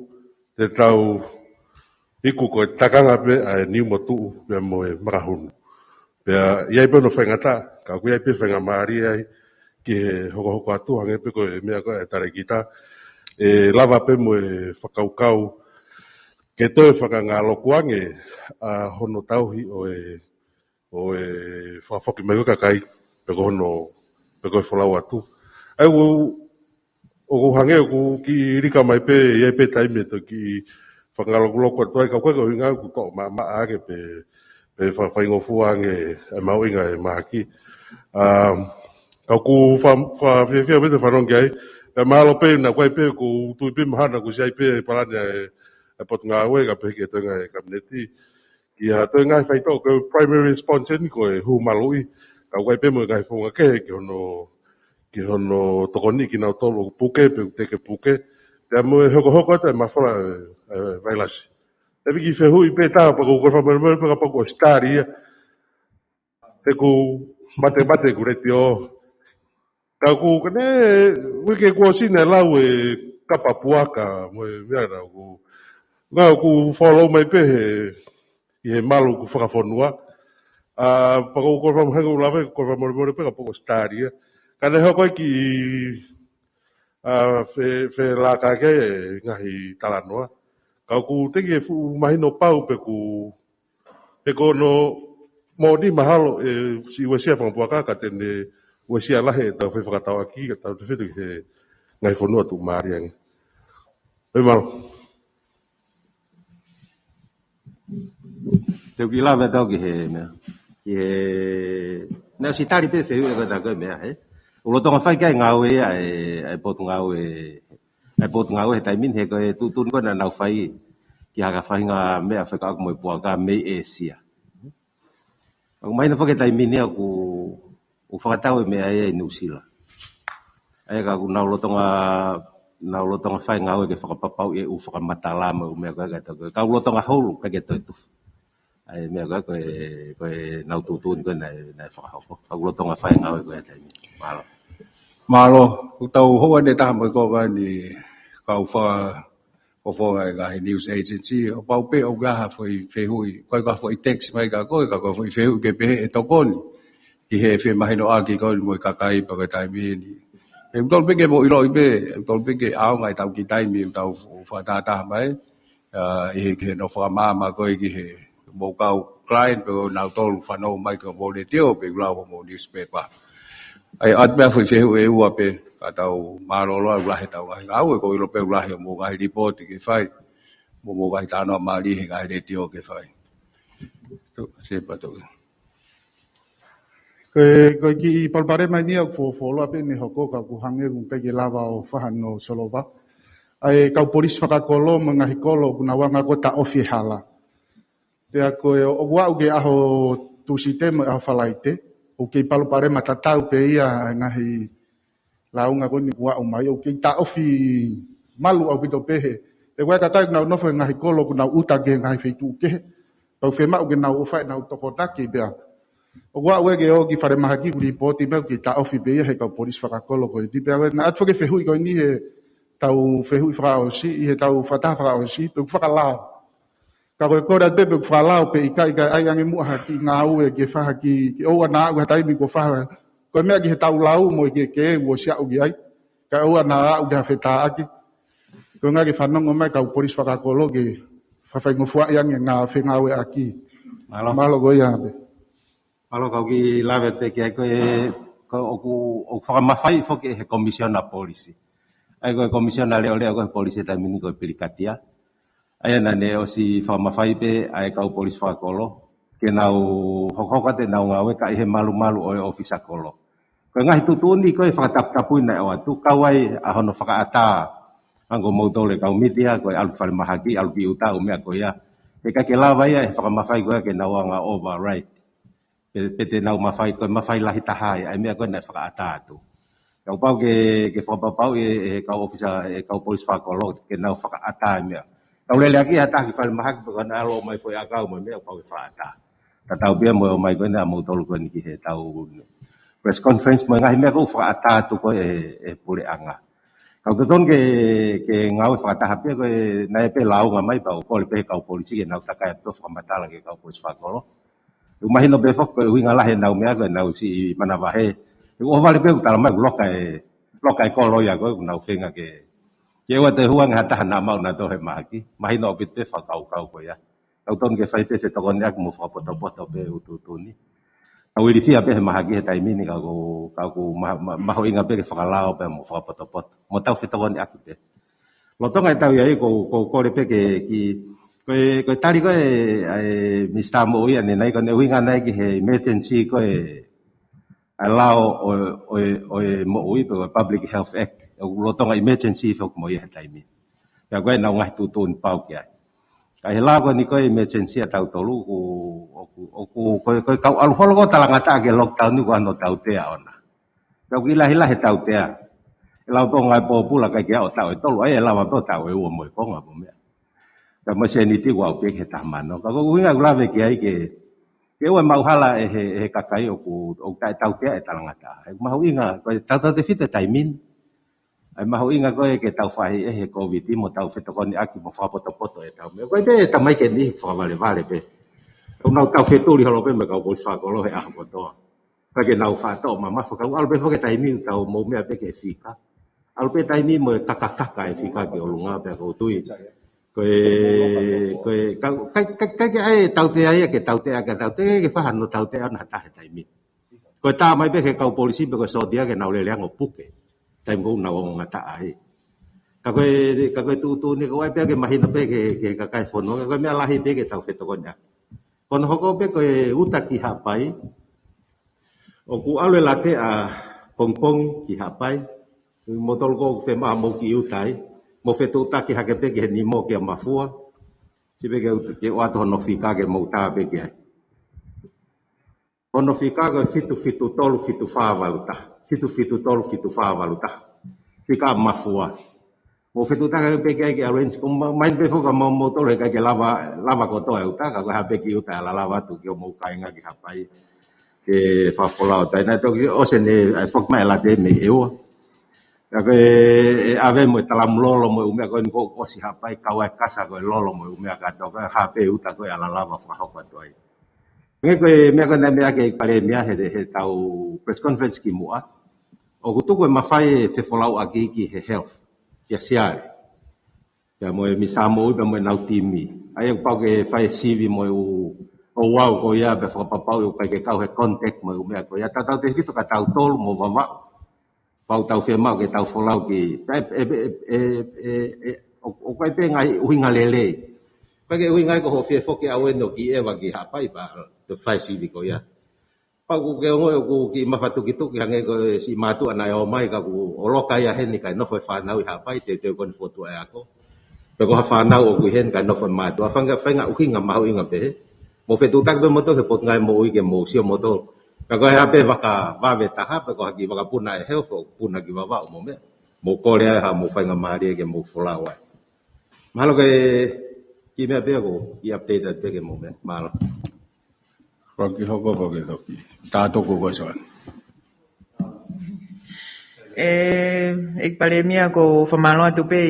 te tau iku ko takanga pe a niu motu pe mo marahunu. Pe iai pe no whengata, ka ku iai pe whenga maari ai ki hoko atu hange pe ko mea ko e tare kita. Lava pe mo whakaukau ke toi whakangalokuange a hono tauhi o whafoki mai kakai pe ko hono pe ko whalau atu. Ai o hange o ki rika mai pe iai pe taime to ki whangaloko atu ai ka koe ko hinga ku to ma ake pe whaingofu ange e mau inga e mahaki. Ka ku whiawhia pete whanongi ai pe mahalo pe na koe pe ku tui pe mahana ku si ai pe parane e potunga awe ka pe ke toinga e kabineti. Ia toi ngai whai tō ko primary response ni ko e hu malui ka wai pe mo ngai fonga ke ki hono tokoni ki nau tolo puke pe te ke puke te mo hoko te mafora vailasi e bigi fe hui pe ta pa ko fa mo pa ko stari te ku mate ku retio ka ku kene wike ko sine lau e kapa puaka mo vera ku nga ku follow mai pe he malu ku whakafonua. Pako ko from hangu lawe ko from mo pe ka poko staria. Kana hoko ki fe la ka ke ngahi talanoa. Ka ku teki fu mahino pau pe ko no mo ni mahalo si wesia pa puaka ka tene wesia lahe ta fe whakatau aki ka tau te fetu he ngai fonua tu mariang. Oi malo. Te ki lava tau ki he mea. Ki he... Nau si tari pe whewhi e kata koe mea, he? Ulo tonga whai kai ngau e ai potu ngau he taimin he koe tutun koe na nau whai ki haka whai ngā mea whekau mo i puaka mei e sia. Aku maina whake taimin he aku whakatau e mea e Nusila. Ai ka aku nau lo tonga whai ngau e ke whakapapau e u whakamatalama u mea koe kata koe. Kau lo tonga holu ka ke toi tufu. Ai mea koe nau tutun koe nai whakahoko. Kau lo tonga whai ngau e koe taimin. Malo. Malo, tau hoa ne taha mai koka ni kau wha e news agency, o pau pe o gaha whai whehui, koe ka whai text mai ka koe, ka koe whai whehui ke pehe e tokoni, ki he whe mahino aki koe mo i kakai pa koe taimi ni. E utol peke mo ilo i pe, utol peke ao ngai tau ki taimi, tau whatataha mai, i he ke no whakamama koe ki he mo kau client, pe o nau tolu whanau mai ka mo le teo, pe ulau mo newspaper. Ai at mea whai whehu e ua pe, ka tau maroloa ulahe tau ngahi ngau e ko ilo pe ulahe mo ngahi ripoti ke whai, mo ngahi tānoa maari he ngahi retio ke whai. Sepa tau. Koe ki palpare mai ni au wholoa pe ni hoko ka kuhange kung peke lava o whahano solova. Ai kau polis whakakolo ngahi kolo kuna wanga ko ta ofi hala. Pea koe o wau ke aho tusite mo aho whalaite. O kei palu pare matatau pe ia ngahi launga ko ni kua o mai o kei ta ofi malu au pito pehe E wai kakai nau nofo ngahi kolo ku nau uta ge ngahi feitu ke. Tau whema uke nau ufai nau tokotaki bea. O wā wege o ki whare mahaki kuri pōti mea ki ta ofi beia he kau polis whakakolo koe. Ti bea na atu ke whehui koe ni he tau whehui whakaosi, i he tau whataha whakaosi, pe whakalao. Ka koe kore at pepe whakalao pe ika ai ange mua haki ngā ue ke whaha ki oua nā ua taimi ko whaha. Koe mea ki he tau lau mo i ke ua sia uki ai. Ka oua nā au ke hawheta aki. Koe ngā ke whanongo mai kau polis whakakolo ke whawhai ngofua iange ngā whenga ue aki. Malo koe ia pe. Malo kau ki lawe te ki ai koe o whakamawhai whoke he komisiona polisi. Ai koe komisiona leo koe polisi taimini koe pilikatia. Ai nane o si whakamawhai pe ai kau polis whakakolo. Ke nau hokoka te nau ngawe ka ihe malu-malu o e ofisa kolo. Koe ngahi tutuni koe whakataputapui nai o atu. Kau ai ahono whakaata. Angko mautole kau mitia koe alu whale mahaki, alu ki uta umea koe ia. Ke ke lawa ia he whakamawhai koe ke nau anga override. Pete nau mawhai koe mawhai lahi tahai, ai mea koe nai whakaata atu. Kau pau ke whapapau e kau ofisa, e kau polis whakolo, ke nau whakaata ai mea. Kau lele aki hata ki whale mahaki, pako na alo mai foi akau mo mea pau e whakaata. Ta tau pia mo mai koe nea mautolu koe niki he tau press conference mo ngahi mea koe whakaata atu koe e pule anga. Kau tuton ke ngau whakataha pia koe nai pe lau ngā mai pau kole pe kau polisi ke nau takai atu whakamatala ke kau polis whakolo. Umahino befok koe hui ngalahe nau mea koe nau si manawahe. O vale pe utala mai lokai kolo ia koe nau whenga ke. Ke ua te huang hataha na mau na tohe mahaki. Mahino opit pe whakau koe ia. Kau ton ke whaite se tokoni aku mo whakapoto pe ututuni. Kau irifia pe he mahaki he taimini kau maho inga pe ke whakalao pe mo whakapoto. Mo tau se tokoni aku pe. Lotonga e tau iai ko kore pe ke ki koe tari koe Mr. Mo'oi ane nai koe uinga nai ki he emergency koe alao o Mo'oi pe Public Health Act. Lotonga emergency fok mo ia he taimi. Ka koe nau ngahi tutun pau ki ai. Ka he lao koe ni koe emergency a tau tolu koe kau aluholo ko talangata ke lockdown ni ko ano tau tea ona. Kau kila he tau tea. Lau to ngai popula kai kia o tau e tolu ai lau to tau e ua mo e konga po mea. Ka maseniti ko au pek he tamano. Ka ko winga glave ki ai ke ua mauhala he kakai o tai tau tea e talangata. E mahu inga ko tau te fite taimin. Ai mahu inga ko ke tau fahi he covid mo tau fetokoni aki mo whapoto e tau mea. Ko pe tamai ke ni whakavale pe. Kau nau tau feturi halo pe me kau polis whakolo he aha potoa. Ka ke nau whato mama whakau alpe whake taimin tau mau mea pe ke fika. Alpe taimin mo e kakakaka e fika ke olunga pe kau tui. Kai ai tau te ai ke tau te ke fahan no tau te ana tahe taimi. Ko ta mai be ke kau polisi be ko so dia ke nau le leang opuke. Tai mo nau ngata ai. Ka tu ni ko ai be ke mahina be ke kai fono ko me lahi be ke tau feto konya. Kono hoko be ko utaki hapai. O ku ale late a pongpong ki hapai. Motol ko fe ma mo ki utai. Mo fetu taki hake pe ke ni mo ke mafua. Sibe ke wato no fika ke mo ta pe ke. Ono fika ke fitu tolu fitu fa valuta. Fitu tolu fitu fa valuta. Fika mafua. Mo fetu taki pe ke arrange ko main pe foka mo motor ke lava ko to uta ka ha pe ki uta la lava tu ke mo kai nga ki hapai. Ke fa fola ta na to o se ne fok mai la de me eu. Kage ave mo talam lolo mo umea ko ko si hapai kawai kasa ko lolo mo umea ka to ka HP uta ko ala lava fa ho pa to ai. Nge ko me ko na me ke pare me he tau press conference ki mo a. O kutu ko mafai te folau aki ki he health. Ya sial. Ya mo mi samo mo na timi. Ai ko ke fai CV mo o wow ko ya be fa papau ko ke kau he contact mo umea ko ya tau te fito ka tau tol mo vava. Pau tau whea mau ke tau wholau ki. O kai pe ngai uhinga lele. Pake uhinga ko ho whea whoke aweno ki ewa ki hapai pa te whai sivi ko ia. Pau ku ke ongo ku ki mawhatu ki tuki hange ko si matu anai o mai ka ku oloka ia heni kai nofo whanau i hapai te kon fotu ai ako. Peko ha whanau o ku hen kai nofo matu. Awhanga whainga uhinga mahu inga pehe. Mo whetu tak pe moto ke pot ngai mo ui ke mo sio moto. Kako hape waka wawe taha pe ko haki waka puna e health o puna ki wawa o mo me. Mo kore ai ha mo whainga maari ke mo wholawai. Mahalo ke kimia bego i update bege moment mahalo. Roki hoko bagi toki. Tato ko soan. Ik palemia ko famalo atu pe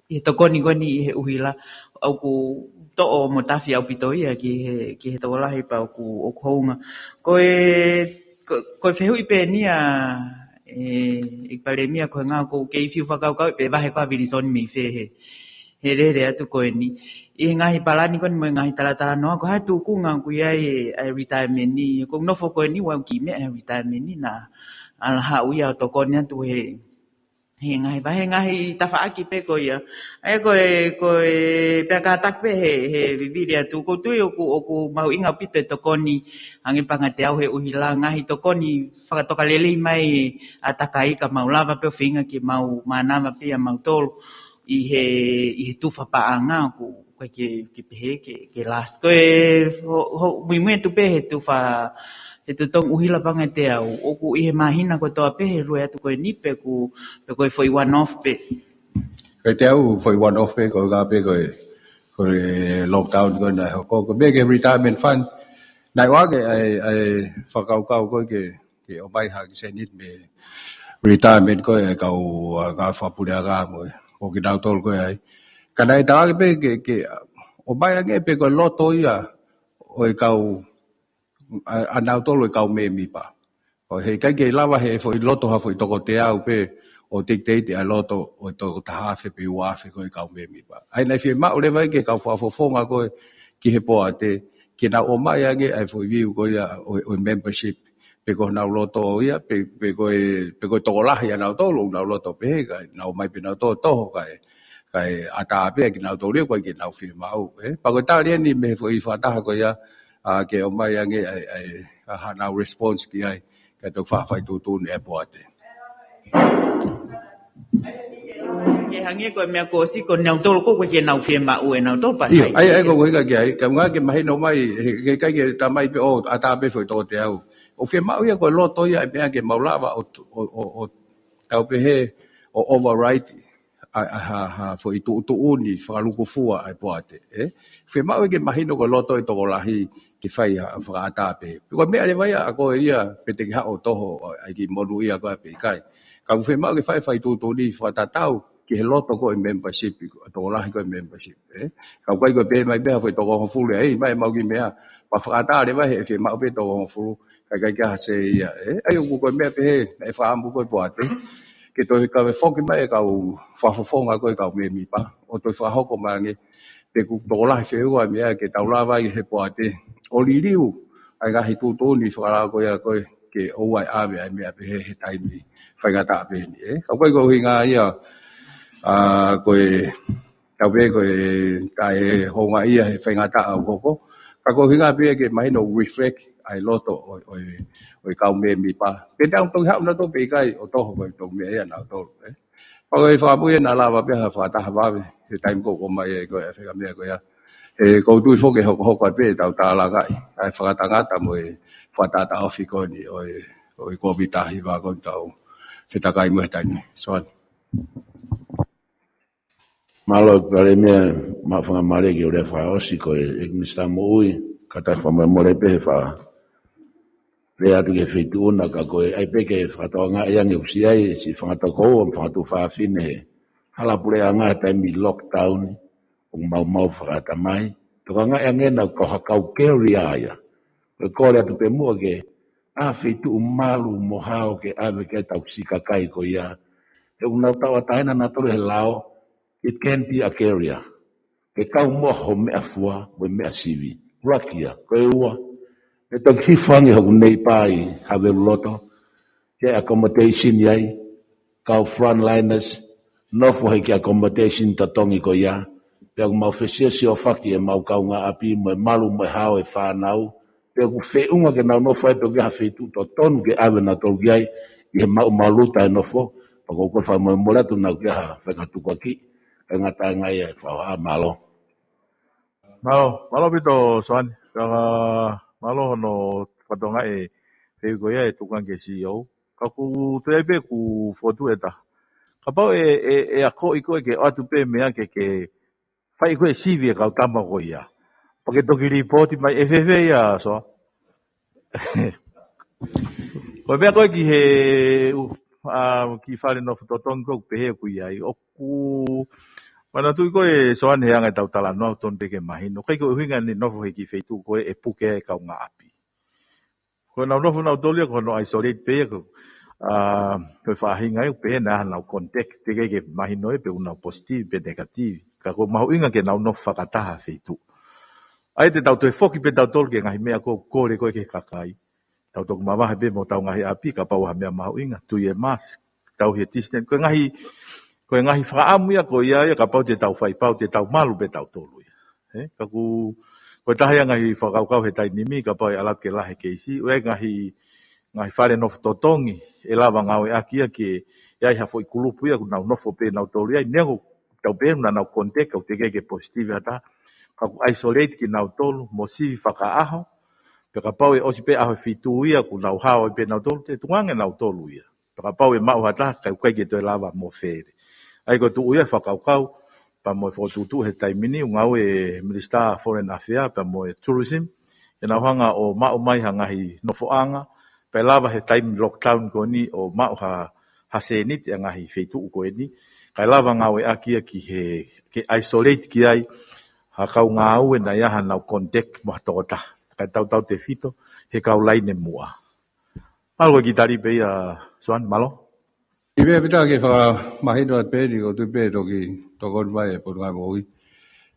i tokoni koni i uhila au ku to o motafi au pitoia ki he tola hi pa ku o konga ko fehu i pe nia ik palemia ko nga ko ke fiu fa ka pe va he ka bilison mi fe he re atu ko ni i ngahi palani kon mo ngahi tala no ko hatu ku nga ku ai retirement ni ko no fo ko ni wa ki me retirement ni na al ha uya to ko ni tu he ngahi tafaaki pe ko ya ai ko pe ka tak pe he viviria tu ko tu ku mau inga pite to ko ni angi pangate au he uhila ngahi to ko ni fa to kalele mai atakai ka mau lava pe finga ki mau mana ma pe mau tol i tu fa pa anga ku ki pe ke last ko ho mi tu pe he tu fa e tu tong uhila pangate au o ku i he mahina ko to pe he rua tu ko ni pe ku foi one off pe Kai te au foi one off pe ko ga pe ko lockdown ko na ko be ke retirement fund nai wa ke ai fakau kau ko ke o bai ha se nit me retirement ko e kau ga fa pulia ga mo o ki dau tol ko ai kanai ta pe ke o bai nge pe ko loto ia o e kau anau tolo e kau me mi pa. O he kai ke lava he foi loto ha foi toko te au pe o te te a loto o toko ta hafe pe ua fe ko e kau me mi pa. Ai nei fi ma o le vai ke kau fa fofonga ko ki he po ate ke na o mai age ai foi viu ko ia o membership pe ko na loto ia pe ko toko lahi ana tolo na loto pe ga na o mai pe na to kai ata pe ki na to le ko ki na fi ma o pa ko ta ni me foi fa ta ko ia ke o mai age ai hana response ki ai ka to fa fai tu ne po ate ke hangi ko me ko si ko na to ko ke na fi ma u na to pa sai ai ko ga ai ka nga ke mai no mai ke kai ke ta mai pe o ata pe foi to te au o fi ma u ya ko lo to ya pe ke maulava o tau pe he o override ha foi tu uni fa lu ko fua ai po ate fi ma u ke mai no ko lo to to lahi ki fai fa ata pe ko me ale vai a ko ia pe te ha o toho ai ki molu ia ko pe kai ka fe ma ke fai tu ni fa ta tau ki he loto ko membership to la ko membership ka ko ko pe mai be fa to ko fu le mai mau ki me pa fa ata le vai fe ma pe to ko fu ka ka se ia ai ko me pe ai fa ambu ko po ate ke to ka fe fo ki mai ka fa fo nga ko ka me mi pa o to fa ho ko mangi pe ku to la fe wa me ke tau la vai he po ate o li liu ai ga hitu to ni fa ko ya ko ke o ai ave ai me pe he tai mi fa ga ta pe ni ka ko hinga ia ko tau pe ko tai ho nga ia he fa ga ta ko ka ko hinga pe ke mai no reflect ai loto o ka me mi pa pe dang to ha no to pe kai o to ko to me ya na to pa ko fa bu na la ba pe ha fa ta ba he tai ko mai ko fa ga me ko ya ko tu fo ke ho ko pe tau ta la ga ai fa ta ga ta mo fa ta ta ofi ko ni o ko vita hi va ko tau fe ta kai mo ta ni so malo pare me ma fa male ke le fa o si ko e mi sta mo ui ka ta fa mo le pe fa le atu ke fe tu na ka ko ai pe ke fa ta nga ya ngi si ai si fa ta ko fa tu fa fine hala pule nga ta mi lockdown mau fa ta mai to nga ngena ko ha kau ke ria ya ko le tu pe mo ke a fe tu malu mo ha ke ave ke ta si ka kai ko ya e una ta wa ta na to le lao it can be a carrier ke kau mo ho me afua we me asivi rakia ko ua e to ki fangi ho nei pai have a loto ke accommodation yai kau frontliners no fo he ke accommodation ta tongi ko ya pe mo fesia si o faki e mau kau nga api mo malu mo hao e fa nau pe ku fe unga ke na no fo pe ke ha fe tu to ton ke ave na to yai e mau malu ta no fo pa ko ko fa mo mola tu na ke ha fa ka tu ko ki ngata ngai e fa malo malo pito soan ka malo no patonga e pe ko ya e tukan ke CEO ka ku te pe ku fotu eta Kapau ako iko ke atu pe mea ke fai koe sivi e kau tama ko ia. Pake toki ripoti mai FF ia so. Koe mea koe ki he ki whare no whutotong kou pehe ku ia i oku. Mana tui koe soan he angai tau tala noa ton peke mahino. Kai koe huinga ni nofo he ki feitu koe e puke e kau ngā api. Koe nau nofo nau tolia koe no isolate pehe koe. Koe whahinga e pehe na nau contact te ke mahino e pe unau positive pe negative. Ka koe mahu inga ke nau nofo whakataha feitu. Ai te tau toi foki pe tau tol ke ngahi mea koe kore koe ke kakai. Tau toku mawahe pe mo tau ngahi api ka pau ha mea mahu inga. Tui e mask. Tau he tisnen. Koe ngahi whaamu ia koe ia ka pau te tau whaipau te tau malu pe tau tolu ia. Ka ku koe tahia ngahi whakaukau he tai nimi ka pau e alat ke lahe keisi. Ue ngahi whare nofu totongi e lava ngau e aki ia ke iai hafo i kulupu ia ku nau nofo pe nau tolu ia. Niango tau pe na nau kontek au te ke positive ata. Ka ku isolate ki nau tolu mo sivi whakaaho. Pe ka pau e osi pe aho fitu ia ku nau hao e pe nau tolu te tungange nau tolu ia. Pe ka pau e mau hata kai ukai ke toi lava mo fere. Ai ko tu ia whakaukau pa mo e whotutu he taimini ngau e Minister Foreign Affairs pa mo e Tourism e nau hanga o mao mai hangahi nofoanga pa lava he taimi lockdown ko ni o mao ha senit e ngahi feitu ko ni kai lava ngau e akia ki he ke isolate ki ai ha kau ngau e na ia nau contact mo tota kai tau te fito he kau laine mua algo ki tari pe ia soan malo. Ibe pita ke mahino at pedi ko tu pe toki tokon mai e por ngai moi.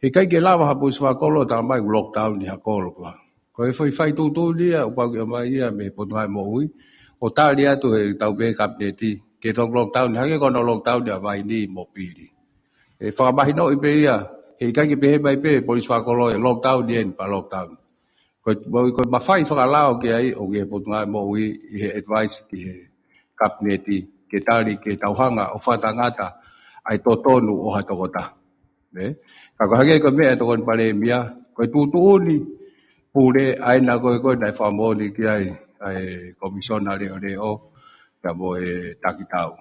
E kai ke lava ha pus wa kolo ta mai lockdown ni ha kolo pa. Ko e foi fai tu dia pa ke mai ia me por ngai moi. O ta dia tu e tau pe kap de ti ke tok lockdown ha ke kono lockdown dia mai ni mo pili. E fa mahino ibe ia e kai ke pe mai pe polis wa kolo e lockdown dien pa lockdown. Ko ma fai fa lao ke ai o ke por ngai moi e advice ki kap ne ti ke tari ke tauhanga o whatangata ai totonu o hatokota. Ka ko hage ko mea tokon pale mia, ko tutuuni pule aina ko nai whamoni ki ai komisionare o reo ka mo e takitau.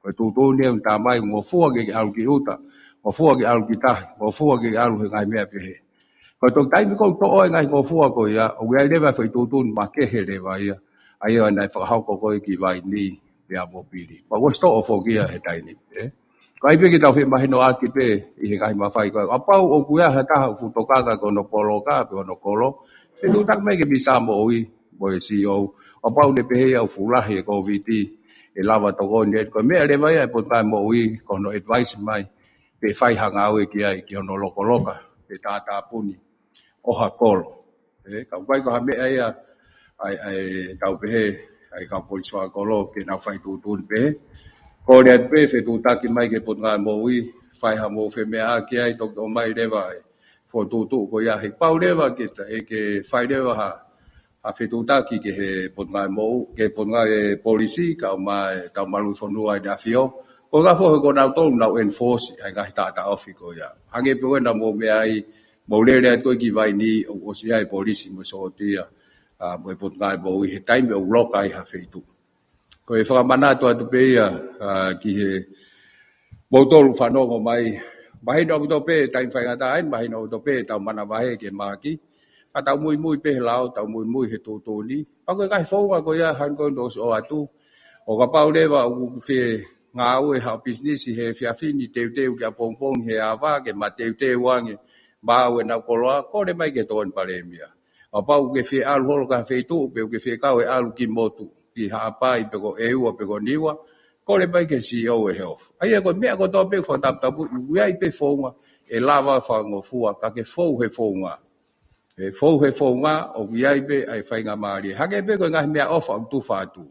Ko tutuuni un tamai ngofua ke alu ki uta, ngofua ke alu ki tahi, ngofua ke alu he ngai mea pehe. Ko tok taimi ko to o ngai ngofua ko ia, o ngai lewa whai tutun ma kehe lewa ia, ai o nai whakahau ko ki vai ni, pia mo pili. Pa was to ofo kia he taini. Kai pe ki tau whi mahino aki pe i he kai mawhai koe. Apau o kuia he taha futokaka ko no polo ka pe o no kolo. Pe tu tak meke bisa mo oi mo e CEO. Apau ne pe hei au fulahi e COVID e lava toko ni. Ko mea lewa ia e potai mo oi ko no advice mai. Pe whai hanga au e ki ai ki o no lokoloka. Pe tata puni. Oha kolo. Kau kai ko ha mea ia ai tau pe hei. Ai ka polis wa kolo ke na fai tutun pe ko le pe fe tu taki mai ke pot ngai mo wi fai ha mo fe me a ki ai tok o mai leva fo tutu ko ya he pau leva ke ta e ke fai leva ha fe tu taki ke he pot ngai mo ke pot ngai polisi ka mai ta malu fo nu ai da fio ko ga fo ko na to na enforce ai ga ta ofi ko ya hange pe na mo me ai mo le ko ki vai ni o si ai polisi mo so tia mo e pot ngai mo he time o block ai ha feitu ko e whakamana atu pe ia ki he motolu whanongo mai mahino au pe time whaingata ai mahino au pe tau mana wahe ke maki a tau mui pe lao tau mui he tōtoni pa koe kai whaunga ko ia hanko nos o atu o ka pau lewa u whi ngā ue ha business he whiawhini teu kia pongpong he awa ke ma teu wange ma ue nau koloa kore mai ke tōn paremia a pau ke whi alu holo ka whi pe ke whi kau e alu ki motu ki haapai pe ko eua pe ko niwa ko le mai ke CEO e health ai ko mea ko to pe fo tap tapu uai pe fonga e lava fa ngofua ka ke fo he fonga o uai pe ai fainga mari hage pe ko ngai mea ofa tu fatu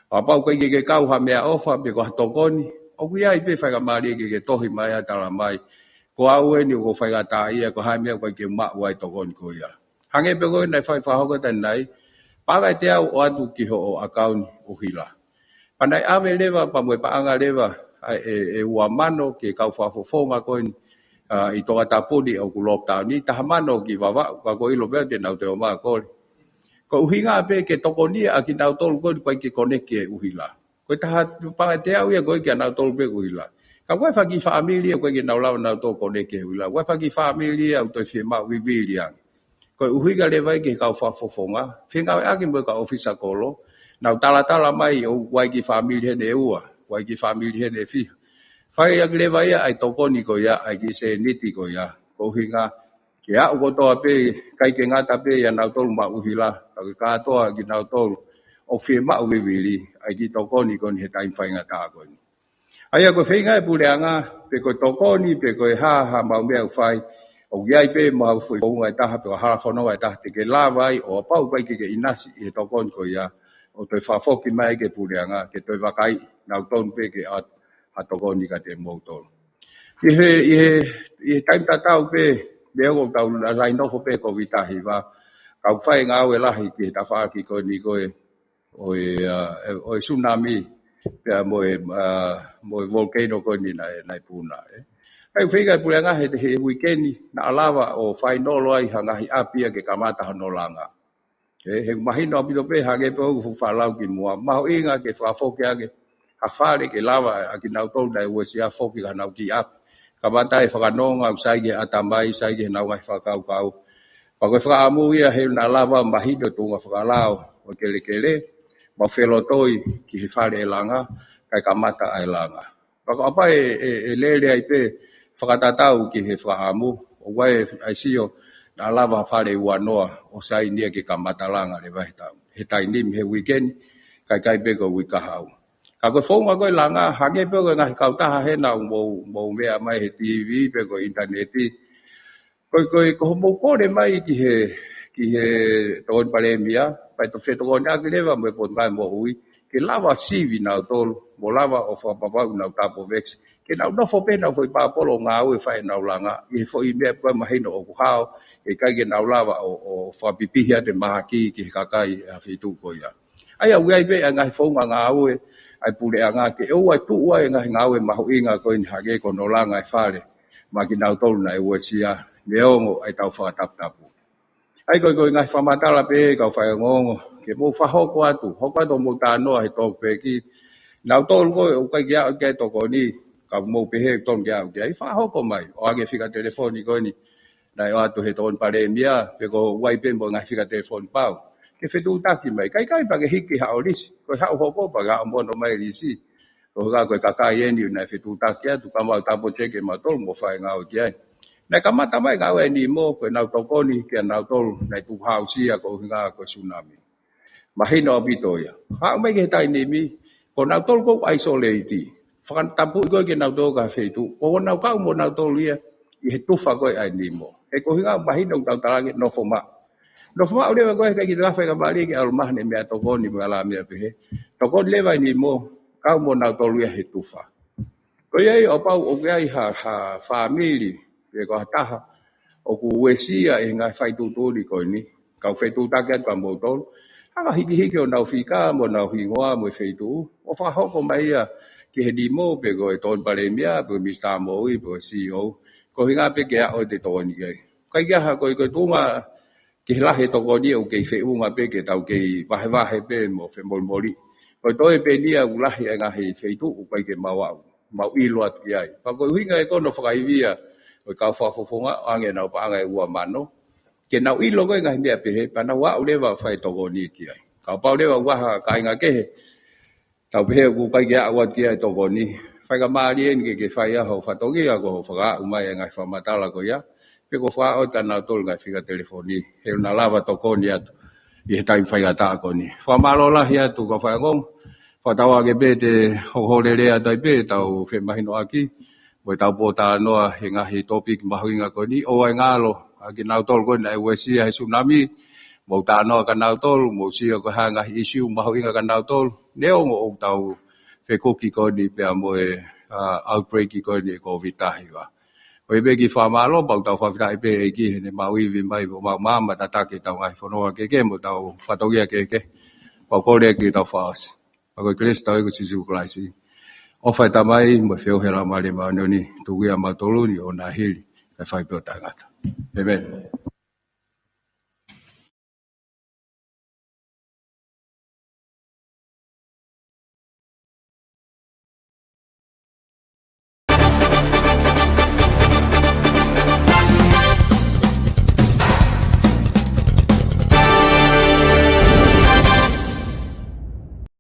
a pau ko ke kau ha mea ofa pe ko tokoni o uai pe fainga mari ke tohi mai atala mai ko au e ni ko fainga ta ia ko ha mea ko ke ma uai tokoni ko ia hage pe ko nai fai fa ho tan nai paga te au atu ki ho account o hila. Panai ave lewa pa mo pa anga lewa e ua mano ke kau fa fofonga ko i toka tapuni o ku lockdown ni tahamano ki wawa ka ko ilo be te nau te o ma ko. Ko uhinga pe ke toko ni a ki nau tolu ko ki connect ke uhila. Koe taha pangatea uia koe kia nau tolu pe uila. Ka koe whaki familia koe kia nau lau nau tō kone ke uila. Koe whaki familia au toi whia mau wibili angi. Koe uhiga le vai ke kau whafofonga. Whingau ake mo ka ofisa kolo. Nau tala mai o wai ki familia hene ua. Wai ki familia hene fi. Whai ake le vai ai tokoni ko ia, ai ki se niti ko ia. Ko uhinga ke au kotoa pe, kai ke ngata pe ia nau tolu ma uhila. Ka katoa ki nau tolu. O whia mau wibili, ai ki tokoni koni he taim whainga tā koni. Ai ako whainga e pureanga, pe koe tokoni, pe koe ha mau mea whai, o giai pe mau whui kounga e taha, pe o hala whanau e taha, te ke lawai, o apau pai ke inasi, i he tokoni ko ia, o toi whafoki mai ke pureanga, ke toi wakai, nau tonu pe ke ha tokoni ka te moutolu. I he taim tatau pe, meo tau lai nofo pe ko vitahi wa, kau whai ngau e lahi ki he tawhaaki ko ni koe, o tsunami pe mo volcano ko ni nai puna ai figa pulenga he weekend na alawa o final ai hanga hi apia ke kamata hanolanga he mahino apito pe hage pe fu falau ki mo mau inga ke fa foke age afare ke lava aki nau tol dai we sia foke ka nau ki ap kamata e fa nonga usai ge atambai sai ge nau ai fa kau pa ko fa amu ia he na lava mahino tunga fa lao o kele ma felotoi ki he whare e langa, kai kamata ai langa. Pako apa e lele ai pe whakatatau ki he whaamu, o wai ai sio na lava whare ua noa o sai nia ki kamata langa le vai tau. He tai nim he weekend, kai pe ko wikahau. Ka koe whaunga koe langa, hage pe koe ngahi kautaha he nau mou mea mai he TV, pe ko interneti. Koe homo kore mai ki he toon palemia, pai to feto ko nya leva mo po ngai mo hui ke lava sivi na tol mo lava o fa papa na tapo vex ke na no fo pe na foi pa polo nga u fa na langa i fo i me ko ma hino o hao e kai ke na lava o fa pipi ya de mahaki ki kakai a fitu ko ya ai a wai be nga fo nga u ai pule nga ke o ai tu wa nga nga u ma hui nga ko ni hage ko no langa e fale ma ki na tol na e wo sia leongo ai tau fa tap tapu ai koe ngai whamatala pe kau whai ngongo. Ke mō whahoko atu. Hoko atu mō tānoa he tōku pe ki. Nau tōru koe o kai kia o kia toko ni. Kau mō pehe tōnu kia o kia. I whahoko mai. O age whika telefoni koe ni. Nai o atu he tōnu pare mia. Pe ko wai pe mō ngai whika telefoni pau. Ke whetu taki mai. Kai pa ke hiki hao lisi. Koe hao hoko pa ka o mono mai lisi. Koe ka koe kakai eni nai whetu taki atu. Kamau tapo teke ma tōru mō whai ngau kia. Nai kamata mai ngau e ni mo koe nau tokoni kia nau tolu nai tu hau sia ko hinga ko tsunami. Mahino abito ia. Hau mai ke tai nimi ko nau tolu ko isolate. Whakan tapu koe ke nau tolu ka whetu. Ko nau kau mo nau tolu ia i he tufa koe ai ni mo. E ko hinga mahino tau talangi nofoma. Nofoma ulewa koe kai ki tawhai ka mali ke alumahne mea tokoni mga mea pehe. Tokoni lewa ni mo kau mo nau tolu ia he tufa. Ko iei o pau o kai ha family e ko taha o ku wesia e ngai fai tutuli ko ni ka fai tutake ka mo tol anga hiki o nau fika mo nau hingoa mo fai tu o fa hoko mai ya ki he di mo pe ko ton palemia pe mi sa mo i po CEO ko hinga pe ke o te toni kai ha ko tunga ki la he to ko ni o ke fe unga pe ke tau ke vahe pe mo fe moli ko to e pe dia ula he ngai fai tu ko ke mau iluat ki ai pa ko hinga e ko no fa via o ka fofonga ange na pa ange ua mano ke na ilo ko ngai mea pe pa na wa ule wa fai to ni ki ai ka pa ule wa ka nga ke tau pe ku ka ya wa ki ai to ni fai ka mali en ke fai ya ho fa to ki ya ko fa umai ngai fa matala ko ya pe ko fa o ta na tol ngai fika telefoni he na lava to ni atu i tai fai ata ko ni fa malola ya tu ko fa ngong fa tawa ke be te ho le le ata pe tau fe mahino aki Wai tau pota noa he ngahi topik mahuinga ko ni o ai ngalo aki nau tol ko nai wesi ai tsunami mo ta no ka nau tol mo si ko ha ngahi issue mahuinga ka nau tol neo o tau fe koki ko ni pe mo outbreak ko ni covid tahi wa oi be ki fa malo ba tau fa tai pe ki ne maui vi mai mo mama tata ki tau ngai fono ke mo tau fa to ke pa ko le ki tau fa pa ko kristo ko si su klaisi o fai tamai mo feo hera male ma ni tu ia matoluni o na hili e fai pe o tangata. Amen.